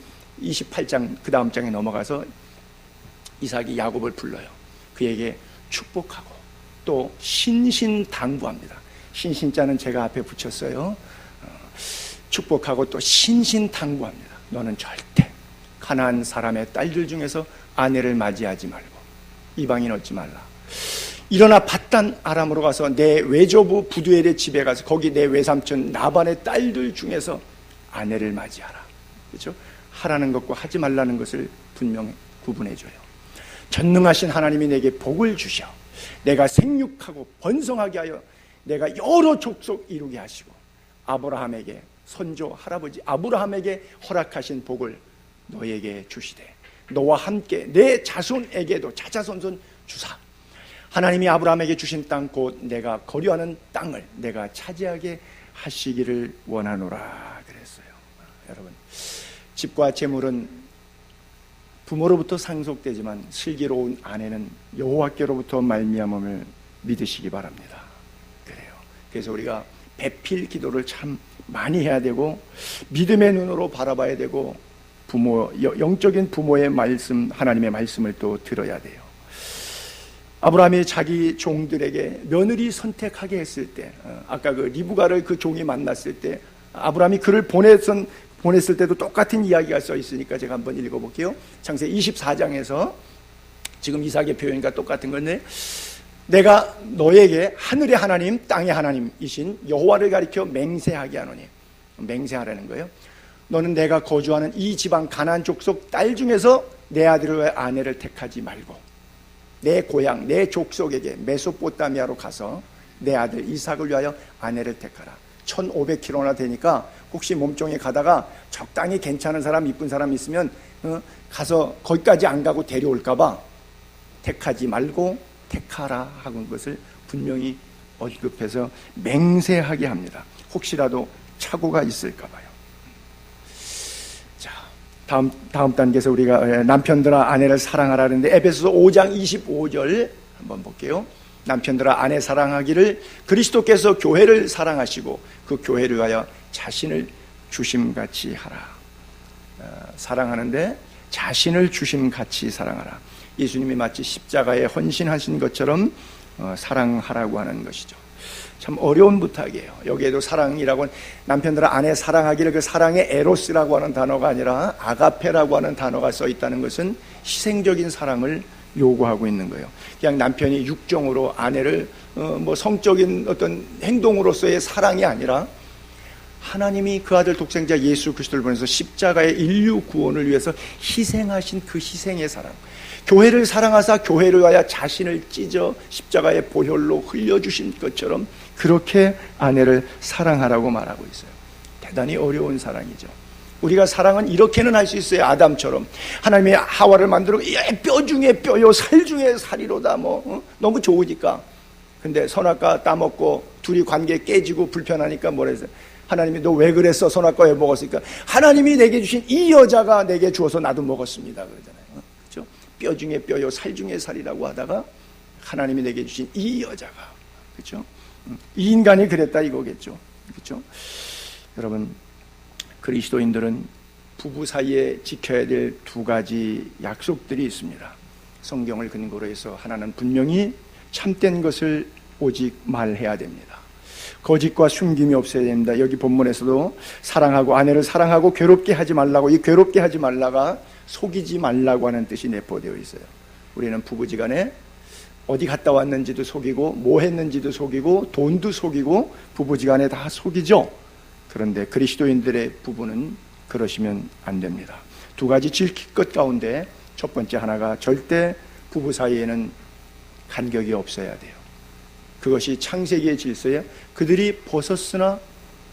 28장 그 다음 장에 넘어가서 이삭이 야곱을 불러요. 그에게 축복하고 또 신신당부합니다. 신신자는 제가 앞에 붙였어요. 축복하고 또 신신당부합니다. 너는 절대 가나안 사람의 딸들 중에서 아내를 맞이하지 말고 이방인 얻지 말라. 일어나 밧단 아람으로 가서 내 외조부 부두엘의 집에 가서 거기 내 외삼촌 나반의 딸들 중에서 아내를 맞이하라. 그렇죠? 하라는 것과 하지 말라는 것을 분명히 구분해줘요. 전능하신 하나님이 내게 복을 주셔 내가 생육하고 번성하게 하여 내가 여러 족속 이루게 하시고 아브라함에게 선조 할아버지 아브라함에게 허락하신 복을 너에게 주시되 너와 함께 내 자손에게도 자자손손 주사. 하나님이 아브라함에게 주신 땅 곧 내가 거류하는 땅을 내가 차지하게 하시기를 원하노라 그랬어요. 여러분, 집과 재물은 부모로부터 상속되지만 슬기로운 아내는 여호와께로부터 말미암음을 믿으시기 바랍니다. 그래요. 그래서 우리가 배필 기도를 참 많이 해야 되고 믿음의 눈으로 바라봐야 되고 영적인 부모의 말씀, 하나님의 말씀을 또 들어야 돼요. 아브라함이 자기 종들에게 며느리 선택하게 했을 때, 아까 그 리브가를 그 종이 만났을 때 아브라함이 그를 보냈을 때도 똑같은 이야기가 써 있으니까 제가 한번 읽어볼게요. 창세기 24장에서 지금 이삭의 표현과 똑같은 건데, 내가 너에게 하늘의 하나님 땅의 하나님이신 여호와를 가리켜 맹세하게 하노니, 맹세하라는 거예요. 너는 내가 거주하는 이 지방 가나안 족속 딸 중에서 내 아들을 위해 아내를 택하지 말고 내 고향 내 족속에게 메소포타미아로 가서 내 아들 이삭을 위하여 아내를 택하라. 1500km나 되니까 혹시 몸종에 가다가 적당히 괜찮은 사람 이쁜 사람 있으면 가서 거기까지 안 가고 데려올까 봐 택하지 말고 택하라 하는 것을 분명히 언급해서 맹세하게 합니다. 혹시라도 착오가 있을까 봐요. 자, 다음 단계에서 우리가 남편들아 아내를 사랑하라는데 에베소서 5장 25절 한번 볼게요. 남편들아 아내 사랑하기를 그리스도께서 교회를 사랑하시고 그 교회를 위하여 자신을 주심같이 하라. 사랑하는데 자신을 주심같이 사랑하라. 예수님이 마치 십자가에 헌신하신 것처럼 사랑하라고 하는 것이죠. 참 어려운 부탁이에요. 여기에도 사랑이라고 남편들아 아내 사랑하기를 그 사랑의 에로스라고 하는 단어가 아니라 아가페라고 하는 단어가 써 있다는 것은 희생적인 사랑을 요구하고 있는 거예요. 그냥 남편이 육정으로 아내를 성적인 어떤 행동으로서의 사랑이 아니라 하나님이 그 아들 독생자 예수 그리스도를 보내서 십자가의 인류 구원을 위해서 희생하신 그 희생의 사랑. 교회를 사랑하사 교회를 위하여 자신을 찢어 십자가의 보혈로 흘려주신 것처럼 그렇게 아내를 사랑하라고 말하고 있어요. 대단히 어려운 사랑이죠. 우리가 사랑은 이렇게는 할 수 있어요. 아담처럼 하나님이 하와를 만들어 뼈 중에 뼈요 살 중에 살이로다 너무 좋으니까. 근데 선악과 따먹고 둘이 관계 깨지고 불편하니까 뭐라 했어요? 하나님이 너 왜 그랬어? 선악과 왜 먹었으니까 하나님이 내게 주신 이 여자가 내게 주어서 나도 먹었습니다 그러잖아요. 그렇죠? 뼈 중에 뼈요 살 중에 살이라고 하다가 하나님이 내게 주신 이 여자가, 그렇죠? 이 인간이 그랬다 이거겠죠. 그렇죠? 여러분, 그리스도인들은 부부 사이에 지켜야 될 두 가지 약속들이 있습니다. 성경을 근거로 해서 하나는 분명히 참된 것을 오직 말해야 됩니다. 거짓과 숨김이 없어야 됩니다. 여기 본문에서도 사랑하고 아내를 사랑하고 괴롭게 하지 말라고, 이 괴롭게 하지 말라가 속이지 말라고 하는 뜻이 내포되어 있어요. 우리는 부부지간에 어디 갔다 왔는지도 속이고 뭐 했는지도 속이고 돈도 속이고 부부지간에 다 속이죠. 그런데 그리스도인들의 부부는 그러시면 안 됩니다. 두 가지 지킬 것 가운데 첫 번째 하나가 절대 부부 사이에는 간격이 없어야 돼요. 그것이 창세기의 질서에 그들이 벗었으나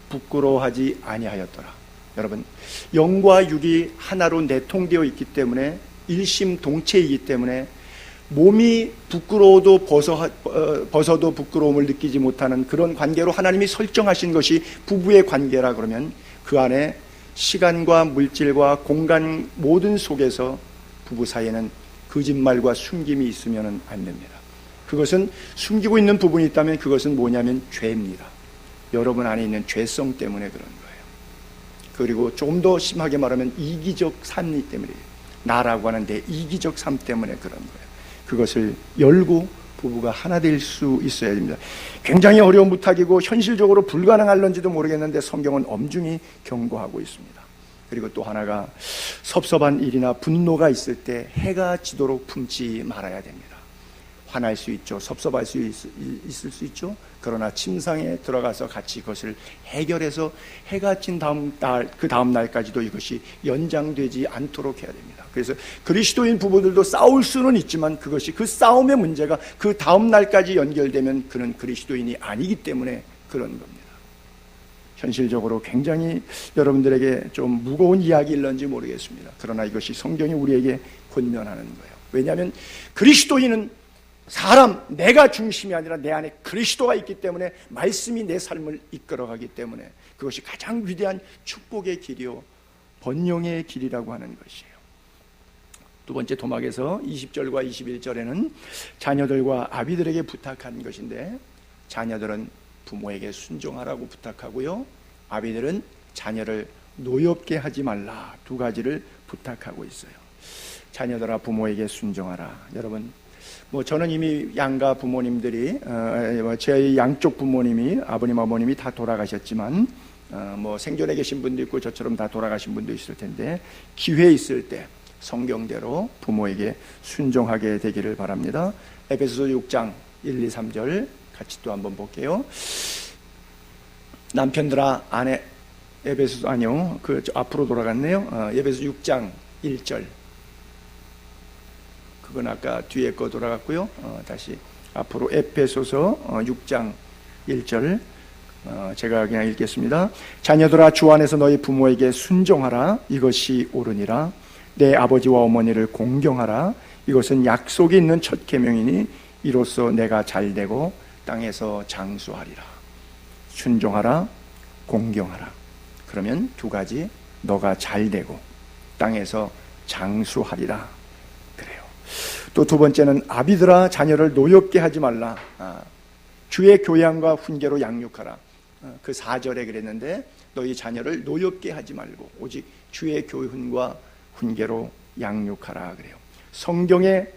부끄러워하지 아니하였더라. 여러분, 영과 육이 하나로 내통되어 있기 때문에 일심동체이기 때문에 몸이 부끄러워도 벗어도 부끄러움을 느끼지 못하는 그런 관계로 하나님이 설정하신 것이 부부의 관계라 그러면 그 안에 시간과 물질과 공간 모든 속에서 부부 사이에는 거짓말과 숨김이 있으면 안 됩니다. 그것은 숨기고 있는 부분이 있다면 그것은 뭐냐면 죄입니다. 여러분 안에 있는 죄성 때문에 그런 거예요. 그리고 조금 더 심하게 말하면 이기적 삶이 때문에, 나라고 하는 내 이기적 삶 때문에 그런 거예요. 그것을 열고 부부가 하나 될 수 있어야 됩니다. 굉장히 어려운 부탁이고 현실적으로 불가능할런지도 모르겠는데 성경은 엄중히 경고하고 있습니다. 그리고 또 하나가, 섭섭한 일이나 분노가 있을 때 해가 지도록 품지 말아야 됩니다. 화날 수 있죠. 섭섭할 수 있을 수 있죠. 그러나 침상에 들어가서 같이 그것을 해결해서 해가 진 다음 날까지도 이것이 연장되지 않도록 해야 됩니다. 그래서 그리스도인 부부들도 싸울 수는 있지만 그것이, 그 싸움의 문제가 그 다음 날까지 연결되면 그는 그리스도인이 아니기 때문에 그런 겁니다. 현실적으로 굉장히 여러분들에게 좀 무거운 이야기일런지 모르겠습니다. 그러나 이것이 성경이 우리에게 권면하는 거예요. 왜냐하면 그리스도인은 사람, 내가 중심이 아니라 내 안에 그리스도가 있기 때문에 말씀이 내 삶을 이끌어가기 때문에 그것이 가장 위대한 축복의 길이요 번영의 길이라고 하는 것이에요. 두 번째 도막에서 20절과 21절에는 자녀들과 아비들에게 부탁하는 것인데, 자녀들은 부모에게 순종하라고 부탁하고요, 아비들은 자녀를 노엽게 하지 말라, 두 가지를 부탁하고 있어요. 자녀들아 부모에게 순종하라. 여러분, 저는 이미 양가 부모님들이, 제 양쪽 부모님이, 아버님 어머님이 다 돌아가셨지만 생전에 계신 분도 있고 저처럼 다 돌아가신 분도 있을 텐데, 기회 있을 때 성경대로 부모에게 순종하게 되기를 바랍니다. 에베소서 6장 1, 2, 3절 같이 또 한번 볼게요. 남편들아 아내, 에베소서 아니요, 앞으로 돌아갔네요. 에베소서 6장 1절, 그건 아까 뒤에 거 돌아갔고요. 다시 앞으로 에베소서 6장 1절, 제가 그냥 읽겠습니다. 자녀들아 주 안에서 너희 부모에게 순종하라. 이것이 옳으니라. 내 아버지와 어머니를 공경하라. 이것은 약속이 있는 첫 계명이니 이로써 내가 잘되고 땅에서 장수하리라. 순종하라, 공경하라. 그러면 두 가지, 너가 잘되고 땅에서 장수하리라. 또 두 번째는 아비들아 자녀를 노엽게 하지 말라. 주의 교양과 훈계로 양육하라. 그 4절에 그랬는데, 너희 자녀를 노엽게 하지 말고 오직 주의 교훈과 훈계로 양육하라 그래요. 성경의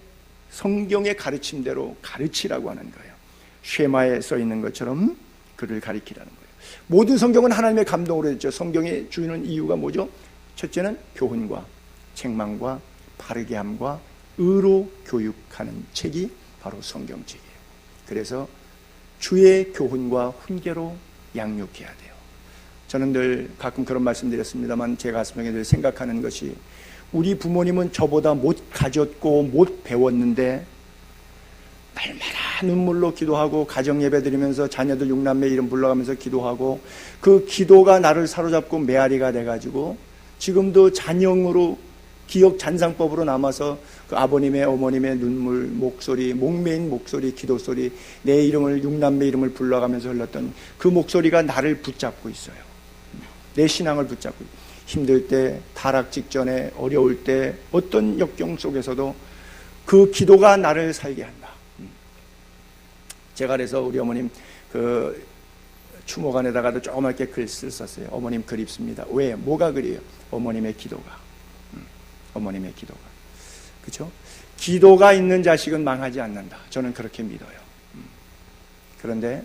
가르침대로 가르치라고 하는 거예요. 쉐마에 써 있는 것처럼 그를 가르치라는 거예요. 모든 성경은 하나님의 감동으로 됐죠. 성경에 주는 이유가 뭐죠? 첫째는 교훈과 책망과 바르게 함과 의로 교육하는 책이 바로 성경책이에요. 그래서 주의 교훈과 훈계로 양육해야 돼요. 저는 늘 가끔 그런 말씀 드렸습니다만, 제 가슴에 늘 생각하는 것이, 우리 부모님은 저보다 못 가졌고 못 배웠는데 날마다 눈물로 기도하고 가정 예배 드리면서 자녀들 6남매 이름 불러가면서 기도하고, 그 기도가 나를 사로잡고 메아리가 돼가지고 지금도 잔영으로 기억 잔상법으로 남아서 그 아버님의 어머님의 눈물, 목소리, 목매인 목소리, 기도 소리, 내 이름을, 6남매 이름을 불러가면서 흘렀던 그 목소리가 나를 붙잡고 있어요. 내 신앙을 붙잡고 있어요. 힘들 때, 타락 직전에, 어려울 때, 어떤 역경 속에서도 그 기도가 나를 살게 한다. 제가 그래서 우리 어머님 그 추모관에다가도 조그맣게 글 썼어요. 어머님 그립습니다. 왜? 뭐가 그리요? 어머님의 기도가. 어머님의 기도가. 그렇죠? 기도가 있는 자식은 망하지 않는다. 저는 그렇게 믿어요. 그런데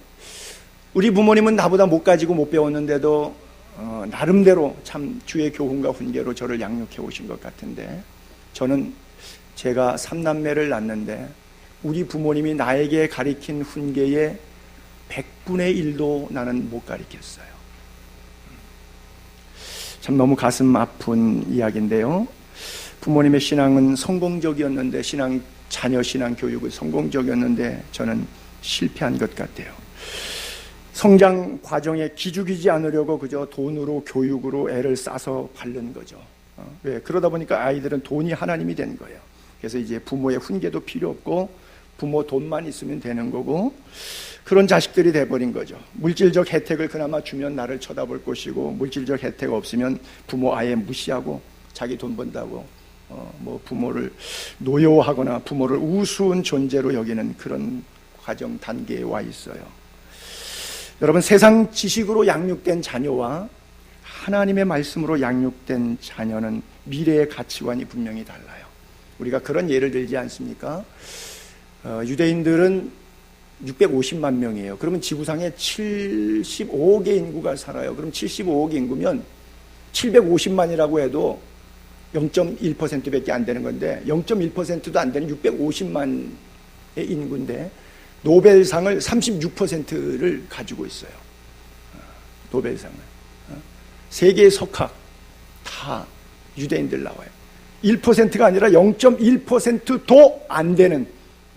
우리 부모님은 나보다 못 가지고 못 배웠는데도 나름대로 참 주의 교훈과 훈계로 저를 양육해 오신 것 같은데, 저는 제가 3남매를 낳는데 우리 부모님이 나에게 가르친 훈계의 100분의 1도 나는 못 가르쳤어요. 참 너무 가슴 아픈 이야기인데요. 부모님의 신앙은 성공적이었는데, 자녀 신앙 교육은 성공적이었는데 저는 실패한 것 같아요. 성장 과정에 기죽이지 않으려고 그저 돈으로, 교육으로 애를 싸서 바른 거죠. 왜? 그러다 보니까 아이들은 돈이 하나님이 된 거예요. 그래서 이제 부모의 훈계도 필요 없고 부모 돈만 있으면 되는 거고, 그런 자식들이 돼버린 거죠. 물질적 혜택을 그나마 주면 나를 쳐다볼 것이고, 물질적 혜택 없으면 부모 아예 무시하고 자기 돈 번다고 부모를 노여워하거나 부모를 우스운 존재로 여기는 그런 과정 단계에 와 있어요. 여러분, 세상 지식으로 양육된 자녀와 하나님의 말씀으로 양육된 자녀는 미래의 가치관이 분명히 달라요. 우리가 그런 예를 들지 않습니까? 유대인들은 650만 명이에요. 그러면 지구상에 75억의 인구가 살아요. 그럼 75억의 인구면 750만이라고 해도 0.1%밖에 안 되는 건데, 0.1%도 안 되는 650만의 인구인데 노벨상을 36%를 가지고 있어요. 노벨상을. 세계 석학 다 유대인들 나와요. 1%가 아니라 0.1%도 안 되는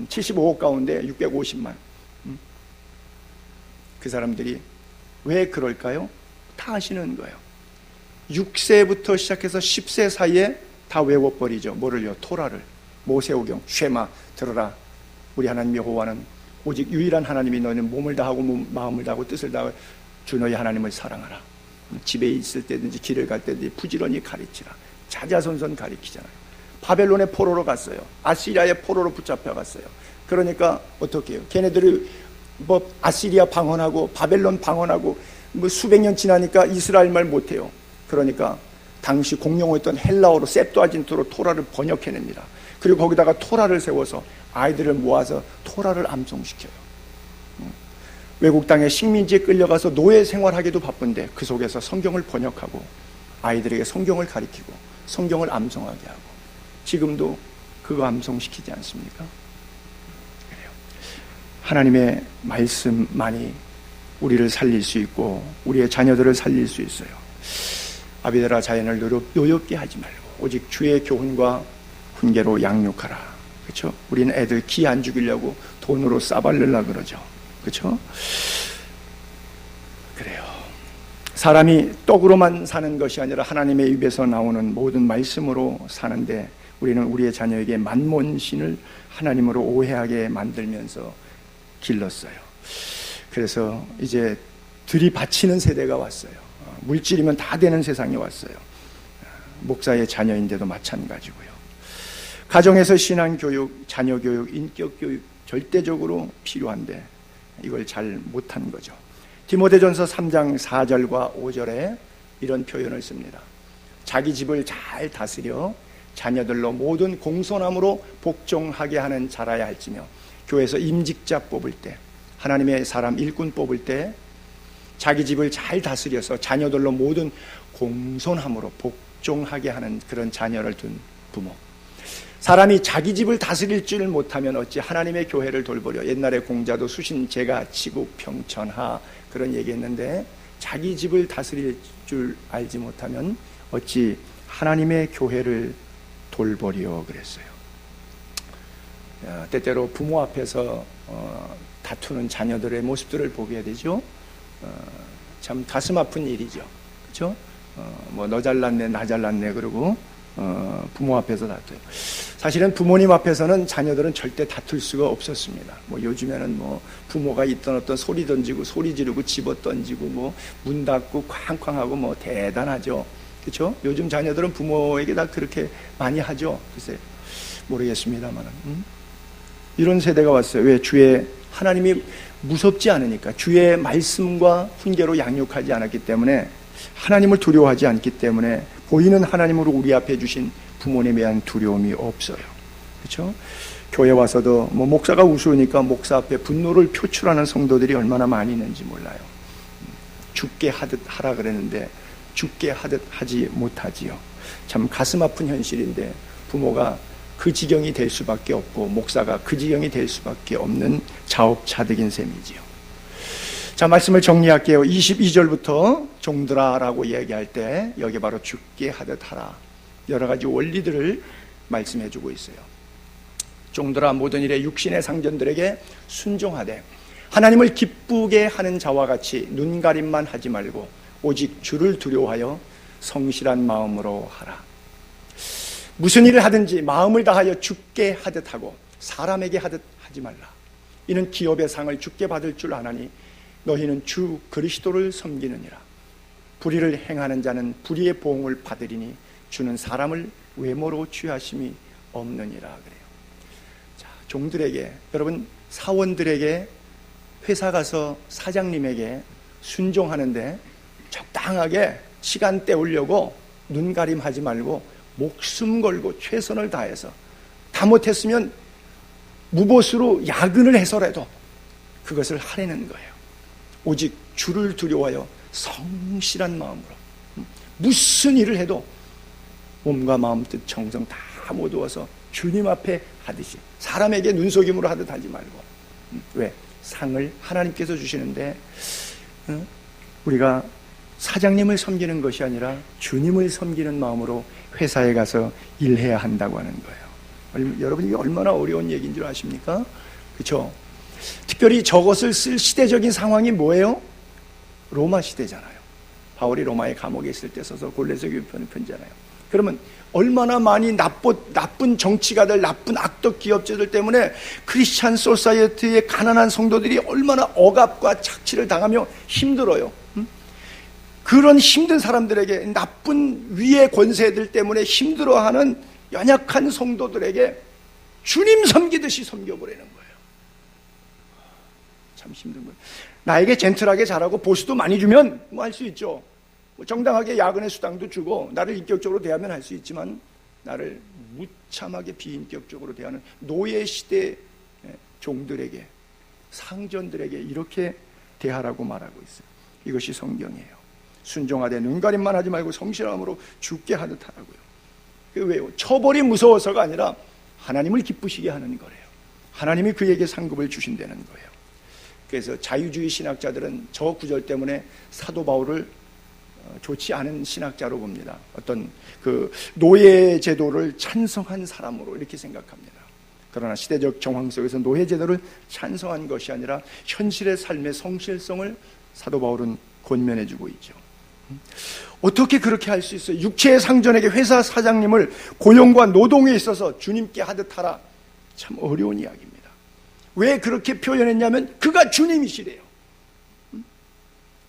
75억 가운데 650만. 그 사람들이 왜 그럴까요? 다 아시는 거예요. 6세부터 시작해서 10세 사이에 다 외워버리죠. 뭐를요? 토라를. 모세오경, 쉐마, 들어라. 우리 하나님 여호와는 오직 유일한 하나님이, 너는 몸을 다하고 마음을 다하고 뜻을 다하고 주 너희 하나님을 사랑하라. 집에 있을 때든지 길을 갈 때든지 부지런히 가르치라. 자자손손 가르치잖아요. 바벨론의 포로로 갔어요. 아시리아의 포로로 붙잡혀 갔어요. 그러니까 어떻게 해요? 걔네들이 뭐 아시리아 방언하고 바벨론 방언하고 뭐 수백 년 지나니까 이스라엘 말 못해요. 그러니까 당시 공용어였던 헬라어로 셉투아진트로 토라를 번역해냅니다. 그리고 거기다가 토라를 세워서 아이들을 모아서 토라를 암송시켜요. 외국 땅에 식민지에 끌려가서 노예 생활하기도 바쁜데 그 속에서 성경을 번역하고 아이들에게 성경을 가르치고 성경을 암송하게 하고, 지금도 그거 암송시키지 않습니까? 그래요. 하나님의 말씀만이 우리를 살릴 수 있고 우리의 자녀들을 살릴 수 있어요. 아비들아, 자연을 노엽게 하지 말고 오직 주의 교훈과 훈계로 양육하라. 그렇죠? 우리는 애들 기 안 죽이려고 돈으로 싸발르려 그러죠. 그렇죠? 그래요. 사람이 떡으로만 사는 것이 아니라 하나님의 입에서 나오는 모든 말씀으로 사는데, 우리는 우리의 자녀에게 만몬신을 하나님으로 오해하게 만들면서 길렀어요. 그래서 이제 들이받치는 세대가 왔어요. 물질이면 다 되는 세상이 왔어요. 목사의 자녀인데도 마찬가지고요. 가정에서 신앙교육, 자녀교육, 인격교육 절대적으로 필요한데 이걸 잘 못한 거죠. 디모데전서 3장 4절과 5절에 이런 표현을 씁니다. 자기 집을 잘 다스려 자녀들로 모든 공손함으로 복종하게 하는 자라야 할지며, 교회에서 임직자 뽑을 때, 하나님의 사람 일꾼 뽑을 때 자기 집을 잘 다스려서 자녀들로 모든 공손함으로 복종하게 하는 그런 자녀를 둔 부모. 사람이 자기 집을 다스릴 줄 못하면 어찌 하나님의 교회를 돌보려. 옛날에 공자도 수신 제가 치국 평천하 그런 얘기했는데, 자기 집을 다스릴 줄 알지 못하면 어찌 하나님의 교회를 돌보려 그랬어요. 때때로 부모 앞에서 다투는 자녀들의 모습들을 보게 되죠. 참 가슴 아픈 일이죠. 그렇죠? 뭐 너 잘났네, 나 잘났네 그러고 부모 앞에서 다투요. 사실은 부모님 앞에서는 자녀들은 절대 다툴 수가 없었습니다. 뭐 요즘에는 뭐 부모가 있던 어떤 소리 던지고 소리 지르고 집어 던지고 뭐 문 닫고 쾅쾅하고 뭐 대단하죠. 그렇죠? 요즘 자녀들은 부모에게 다 그렇게 많이 하죠. 글쎄 모르겠습니다만 이런 세대가 왔어요. 왜? 주의 하나님이 무섭지 않으니까, 주의 말씀과 훈계로 양육하지 않았기 때문에, 하나님을 두려워하지 않기 때문에 보이는 하나님으로 우리 앞에 주신 부모님에 대한 두려움이 없어요. 그렇죠? 교회 와서도 뭐 목사가 우스우니까 목사 앞에 분노를 표출하는 성도들이 얼마나 많이 있는지 몰라요. 죽게 하듯 하라 그랬는데 죽게 하듯 하지 못하지요. 참 가슴 아픈 현실인데 부모가 그 지경이 될 수밖에 없고 목사가 그 지경이 될 수밖에 없는 자업자득인 셈이지요. 자, 말씀을 정리할게요. 22절부터 종들아라고 얘기할 때 여기 바로 죽게 하듯 하라, 여러 가지 원리들을 말씀해주고 있어요. 종들아, 모든 일에 육신의 상전들에게 순종하되 하나님을 기쁘게 하는 자와 같이 눈가림만 하지 말고 오직 주를 두려워하여 성실한 마음으로 하라. 무슨 일을 하든지 마음을 다하여 주께 하듯 하고 사람에게 하듯 하지 말라. 이는 기업의 상을 주께 받을 줄 아나니 너희는 주 그리스도를 섬기느니라. 불의를 행하는 자는 불의의 보응을 받으리니 주는 사람을 외모로 취하심이 없느니라. 그래요. 자, 종들에게, 여러분 사원들에게 회사 가서 사장님에게 순종하는데 적당하게 시간 때우려고 눈가림하지 말고 목숨 걸고 최선을 다해서, 다 못했으면 무보수로 야근을 해서라도 그것을 하려는 거예요. 오직 주를 두려워하여 성실한 마음으로 무슨 일을 해도 몸과 마음 뜻 정성 다 모두어서 주님 앞에 하듯이, 사람에게 눈속임으로 하듯 하지 말고. 왜? 상을 하나님께서 주시는데 우리가 사장님을 섬기는 것이 아니라 주님을 섬기는 마음으로 회사에 가서 일해야 한다고 하는 거예요. 여러분, 이게 얼마나 어려운 얘기인 줄 아십니까? 그렇죠? 특별히 저것을 쓸 시대적인 상황이 뭐예요? 로마 시대잖아요. 바울이 로마의 감옥에 있을 때 써서 골로새 교회 편지잖아요. 그러면 얼마나 많이 나쁜 정치가들, 나쁜 악덕 기업자들 때문에 크리스찬 소사이어티의 가난한 성도들이 얼마나 억압과 착취를 당하며 힘들어요. 그런 힘든 사람들에게, 나쁜 위의 권세들 때문에 힘들어하는 연약한 성도들에게 주님 섬기듯이 섬겨보라는 거예요. 참 힘든 거예요. 나에게 젠틀하게 잘하고 보수도 많이 주면 뭐 할 수 있죠. 정당하게 야근의 수당도 주고 나를 인격적으로 대하면 할 수 있지만, 나를 무참하게 비인격적으로 대하는 노예 시대 종들에게, 상전들에게 이렇게 대하라고 말하고 있어요. 이것이 성경이에요. 순종하되 눈가림만 하지 말고 성실함으로 죽게 하듯 하라고요. 왜요? 처벌이 무서워서가 아니라 하나님을 기쁘시게 하는 거래요. 하나님이 그에게 상급을 주신다는 거예요. 그래서 자유주의 신학자들은 저 구절 때문에 사도 바울을 좋지 않은 신학자로 봅니다. 어떤 그 노예 제도를 찬성한 사람으로 이렇게 생각합니다. 그러나 시대적 정황 속에서 노예 제도를 찬성한 것이 아니라 현실의 삶의 성실성을 사도 바울은 권면해주고 있죠. 어떻게 그렇게 할 수 있어요? 육체의 상전에게 회사 사장님을 고용과 노동에 있어서 주님께 하듯 하라. 참 어려운 이야기입니다. 왜 그렇게 표현했냐면 그가 주님이시래요.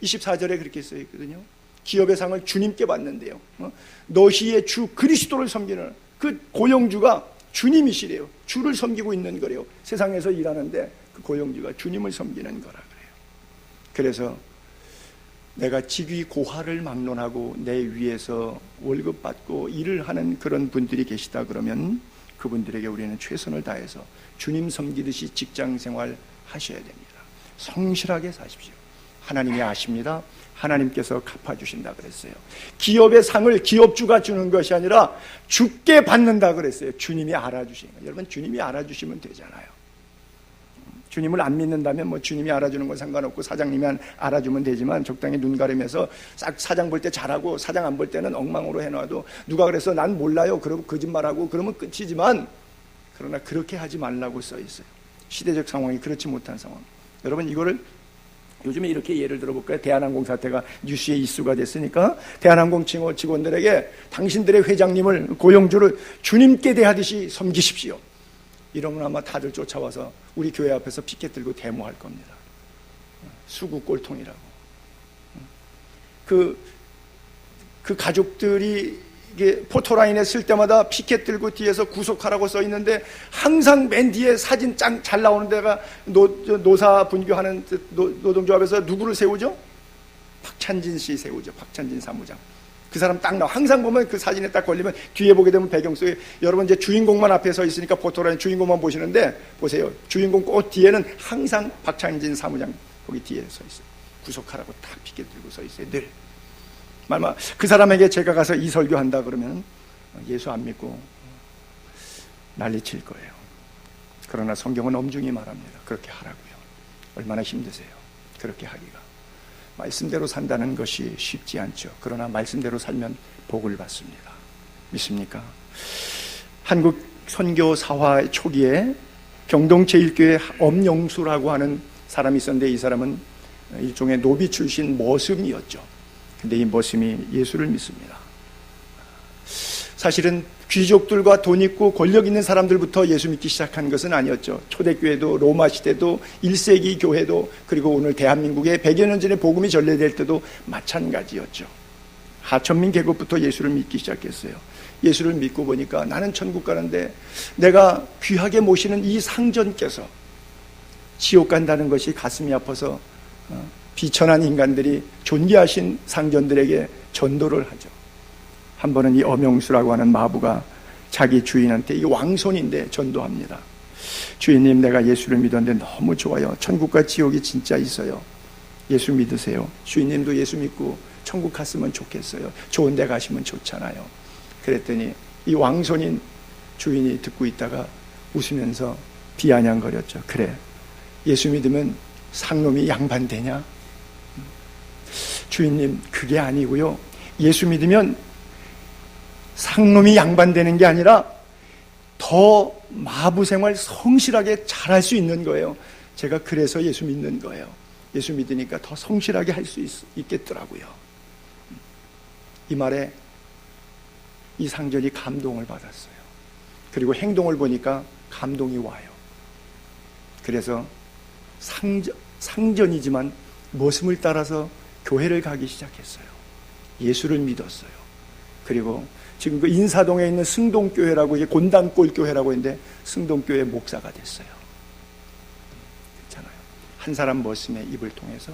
24절에 그렇게 써 있거든요. 기업의 상을 주님께 받는데요. 너희의 주 그리스도를 섬기는 그 고용주가 주님이시래요. 주를 섬기고 있는 거래요. 세상에서 일하는데 그 고용주가 주님을 섬기는 거라 그래요. 그래서 내가 직위 고하를 막론하고 내 위에서 월급 받고 일을 하는 그런 분들이 계시다 그러면 그분들에게 우리는 최선을 다해서 주님 섬기듯이 직장 생활 하셔야 됩니다. 성실하게 사십시오. 하나님이 아십니다. 하나님께서 갚아주신다 그랬어요. 기업의 상을 기업주가 주는 것이 아니라 주께 받는다 그랬어요. 주님이 알아주시는 거예요. 여러분, 주님이 알아주시면 되잖아요. 주님을 안 믿는다면 뭐 주님이 알아주는 건 상관없고 사장님이 알아주면 되지만, 적당히 눈 가리면서 싹 사장 볼 때 잘하고 사장 안 볼 때는 엉망으로 해놔도 누가 그래서 난 몰라요 그러고 거짓말하고 그러면 끝이지만, 그러나 그렇게 하지 말라고 써 있어요. 시대적 상황이 그렇지 못한 상황. 여러분, 이거를 요즘에 이렇게 예를 들어볼까요? 대한항공 사태가 뉴스에 이슈가 됐으니까 대한항공 직원들에게 당신들의 회장님을, 고용주를 주님께 대하듯이 섬기십시오. 이러면 아마 다들 쫓아와서 우리 교회 앞에서 피켓 들고 데모할 겁니다. 수구 꼴통이라고. 그 가족들이 이게 포토라인에 쓸 때마다 피켓 들고 뒤에서 구속하라고 써 있는데, 항상 맨 뒤에 사진 짱 잘 나오는 데가 노사 분규하는 노동조합에서 누구를 세우죠? 박찬진 씨 세우죠. 박찬진 사무장. 그 사람 딱 나와. 항상 보면 그 사진에 딱 걸리면 뒤에 보게 되면 배경 속에, 여러분 이제 주인공만 앞에 서 있으니까 포토라인 주인공만 보시는데, 보세요. 주인공 꽃 뒤에는 항상 박찬진 사무장 거기 뒤에 서 있어요. 구속하라고 딱 피켓 들고 서 있어요. 늘. 말마 그 사람에게 제가 가서 이 설교한다 그러면 예수 안 믿고 난리칠 거예요. 그러나 성경은 엄중히 말합니다. 그렇게 하라고요. 얼마나 힘드세요, 그렇게 하기가. 말씀대로 산다는 것이 쉽지 않죠. 그러나 말씀대로 살면 복을 받습니다. 믿습니까? 한국 선교 사화 초기에 경동 제1교회 엄영수라고 하는 사람이 있었는데, 이 사람은 일종의 노비 출신 머슴이었죠. 근데 이 머슴이 예수를 믿습니다. 사실은 귀족들과 돈 있고 권력 있는 사람들부터 예수 믿기 시작한 것은 아니었죠. 초대교회도, 로마 시대도, 1세기 교회도, 그리고 오늘 대한민국에 100여 년 전에 복음이 전래될 때도 마찬가지였죠. 하천민 계급부터 예수를 믿기 시작했어요. 예수를 믿고 보니까 나는 천국 가는데 내가 귀하게 모시는 이 상전께서 지옥 간다는 것이 가슴이 아파서 비천한 인간들이 존귀하신 상전들에게 전도를 하죠. 한 번은 이 엄영수라고 하는 마부가 자기 주인한테, 이 왕손인데 전도합니다. 주인님, 내가 예수를 믿었는데 너무 좋아요. 천국과 지옥이 진짜 있어요. 예수 믿으세요. 주인님도 예수 믿고 천국 갔으면 좋겠어요. 좋은 데 가시면 좋잖아요. 그랬더니 이 왕손인 주인이 듣고 있다가 웃으면서 비아냥거렸죠. 그래, 예수 믿으면 상놈이 양반되냐? 주인님, 그게 아니고요. 예수 믿으면 상놈이 양반되는 게 아니라 더 마부 생활 성실하게 잘할 수 있는 거예요. 제가 그래서 예수 믿는 거예요. 예수 믿으니까 더 성실하게 할 수 있겠더라고요. 이 말에 이 상전이 감동을 받았어요. 그리고 행동을 보니까 감동이 와요. 그래서 상전이지만 모습을 따라서 교회를 가기 시작했어요. 예수를 믿었어요. 그리고 지금 그 인사동에 있는 승동교회라고, 이게 곤단골교회라고 있는데 승동교회 목사가 됐어요. 그렇잖아요. 한 사람 머슴의 입을 통해서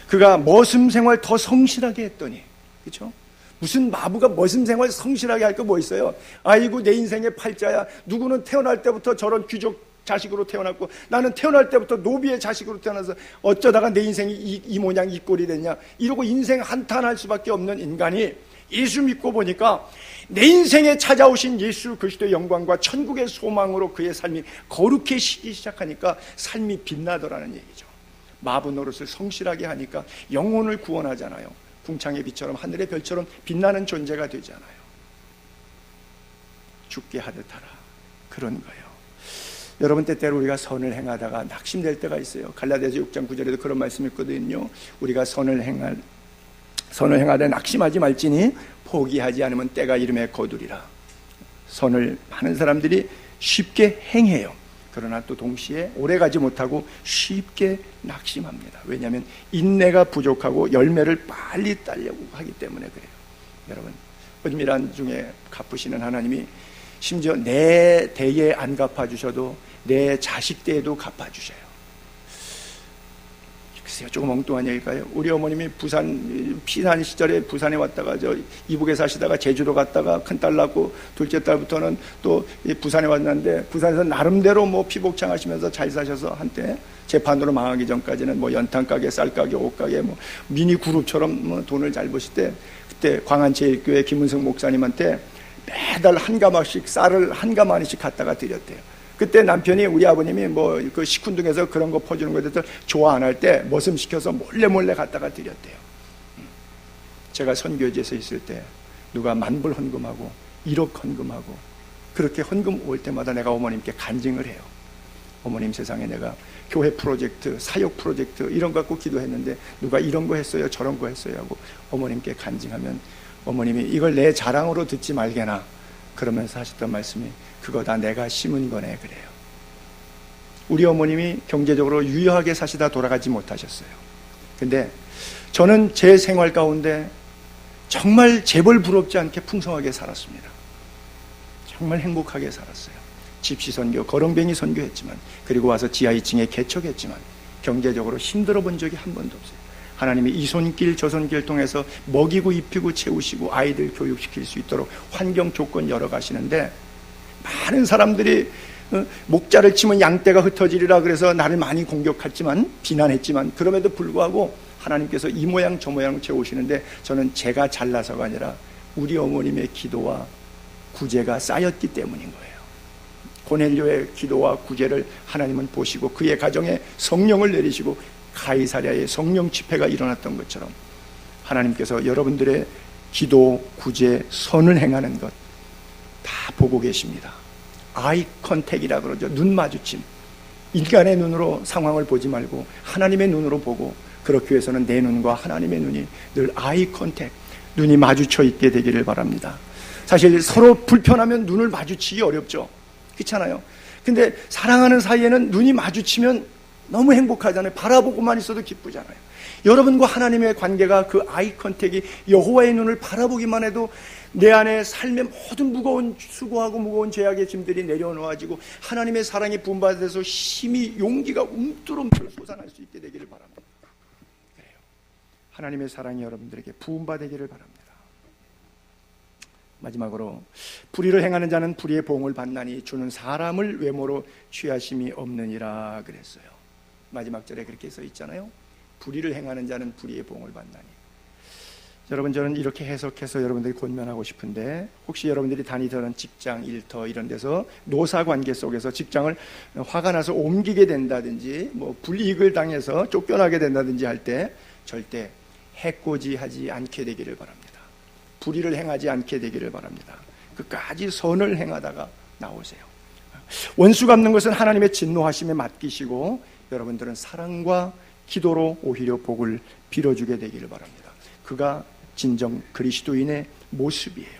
그가 머슴 생활 더 성실하게 했더니, 그렇죠? 무슨 마부가 머슴 생활 성실하게 할 거 뭐 있어요? 아이고, 내 인생의 팔자야. 누구는 태어날 때부터 저런 귀족 자식으로 태어났고, 나는 태어날 때부터 노비의 자식으로 태어나서 어쩌다가 내 인생이 이 모양 이 꼴이 됐냐, 이러고 인생 한탄할 수밖에 없는 인간이 예수 믿고 보니까 내 인생에 찾아오신 예수 그리스도의 영광과 천국의 소망으로 그의 삶이 거룩해지기 시작하니까 삶이 빛나더라는 얘기죠. 마부 노릇을 성실하게 하니까 영혼을 구원하잖아요. 궁창의 빛처럼 하늘의 별처럼 빛나는 존재가 되잖아요. 죽게 하듯 하라, 그런 거예요. 여러분, 때때로 우리가 선을 행하다가 낙심될 때가 있어요. 갈라디아서 6장 9절에도 그런 말씀이 있거든요. 우리가 선을 행하되 낙심하지 말지니 포기하지 않으면 때가 이름에 거두리라. 선을 많은 사람들이 쉽게 행해요. 그러나 또 동시에 오래가지 못하고 쉽게 낙심합니다. 왜냐하면 인내가 부족하고 열매를 빨리 따려고 하기 때문에 그래요. 여러분, 은밀한 중에 갚으시는 하나님이 심지어 내 대에 안 갚아주셔도 내 자식 때에도 갚아주셔요. 글쎄요, 조금 엉뚱한 얘기일까요? 우리 어머님이 부산 피난 시절에 부산에 왔다가 이북에 사시다가 제주도 갔다가 큰딸 낳고 둘째 딸부터는 또 부산에 왔는데, 부산에서 나름대로 뭐 피복창 하시면서 잘 사셔서 한때 재판으로 망하기 전까지는 뭐 연탄 가게, 쌀 가게, 옷 가게, 뭐 미니 그룹처럼 뭐 돈을 잘 버실 때, 그때 광안제일교회 김은성 목사님한테 매달 한 가마씩 쌀을 한 가마니씩 갖다가 드렸대요. 그때 남편이, 우리 아버님이 뭐 그 시큰둥에서 그런 거 퍼주는 것에 대해서 좋아 안 할 때 머슴 시켜서 몰래 갖다가 드렸대요. 제가 선교지에서 있을 때 누가 10,000불 헌금하고 1억 헌금하고 그렇게 헌금 올 때마다 내가 어머님께 간증을 해요. 어머님, 세상에 내가 교회 프로젝트, 사역 프로젝트 이런 거 갖고 기도했는데 누가 이런 거 했어요, 저런 거 했어요 하고 어머님께 간증하면 어머님이 이걸 내 자랑으로 듣지 말게나 그러면서 하셨던 말씀이, 그거 다 내가 심은 거네, 그래요. 우리 어머님이 경제적으로 유효하게 사시다 돌아가지 못하셨어요. 근데 저는 제 생활 가운데 정말 재벌 부럽지 않게 풍성하게 살았습니다. 정말 행복하게 살았어요. 집시 선교, 거렁뱅이 선교했지만, 그리고 와서 지하 2층에 개척했지만 경제적으로 힘들어 본 적이 한 번도 없어요. 하나님이 이 손길 저 손길 통해서 먹이고 입히고 채우시고 아이들 교육시킬 수 있도록 환경 조건 열어가시는데, 많은 사람들이 목자를 치면 양떼가 흩어지리라 그래서 나를 많이 공격했지만, 비난했지만, 그럼에도 불구하고 하나님께서 이 모양 저 모양 채우시는데, 저는 제가 잘나서가 아니라 우리 어머님의 기도와 구제가 쌓였기 때문인 거예요. 고넬료의 기도와 구제를 하나님은 보시고 그의 가정에 성령을 내리시고 가이사랴의 성령 집회가 일어났던 것처럼 하나님께서 여러분들의 기도, 구제, 선을 행하는 것 다 보고 계십니다. 아이 컨택이라 그러죠. 눈 마주침. 인간의 눈으로 상황을 보지 말고 하나님의 눈으로 보고, 그렇기 위해서는 내 눈과 하나님의 눈이 늘 아이 컨택, 눈이 마주쳐 있게 되기를 바랍니다. 사실 서로 불편하면 눈을 마주치기 어렵죠. 그렇잖아요. 근데 사랑하는 사이에는 눈이 마주치면 너무 행복하잖아요. 바라보고만 있어도 기쁘잖아요. 여러분과 하나님의 관계가 그 아이 컨택이 여호와의 눈을 바라보기만 해도 내 안에 삶의 모든 무거운 수고하고 무거운 죄악의 짐들이 내려놓아지고 하나님의 사랑이 부음받아서 힘이 용기가 움뚫움뚫 솟아날 수 있게 되기를 바랍니다. 그래요. 하나님의 사랑이 여러분들에게 부음받기를 바랍니다. 마지막으로 불의를 행하는 자는 불의의 보응을 받나니 주는 사람을 외모로 취하심이 없느니라 그랬어요. 마지막 절에 그렇게 써 있잖아요. 불의를 행하는 자는 불의의 보응을 받나니. 여러분, 저는 이렇게 해석해서 여러분들이 권면하고 싶은데, 혹시 여러분들이 다니던 직장, 일터 이런 데서 노사관계 속에서 직장을 화가 나서 옮기게 된다든지 불이익을 당해서 쫓겨나게 된다든지 할 때 절대 해코지하지 않게 되기를 바랍니다. 불의를 행하지 않게 되기를 바랍니다. 끝까지 선을 행하다가 나오세요. 원수 갚는 것은 하나님의 진노하심에 맡기시고 여러분들은 사랑과 기도로 오히려 복을 빌어주게 되기를 바랍니다. 그가 진정 그리스도인의 모습이에요.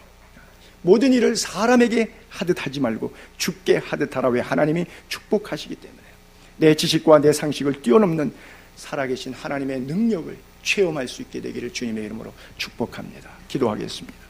모든 일을 사람에게 하듯 하지 말고 주께 하듯 하라. 왜? 하나님이 축복하시기 때문에. 내 지식과 내 상식을 뛰어넘는 살아계신 하나님의 능력을 체험할 수 있게 되기를 주님의 이름으로 축복합니다. 기도하겠습니다.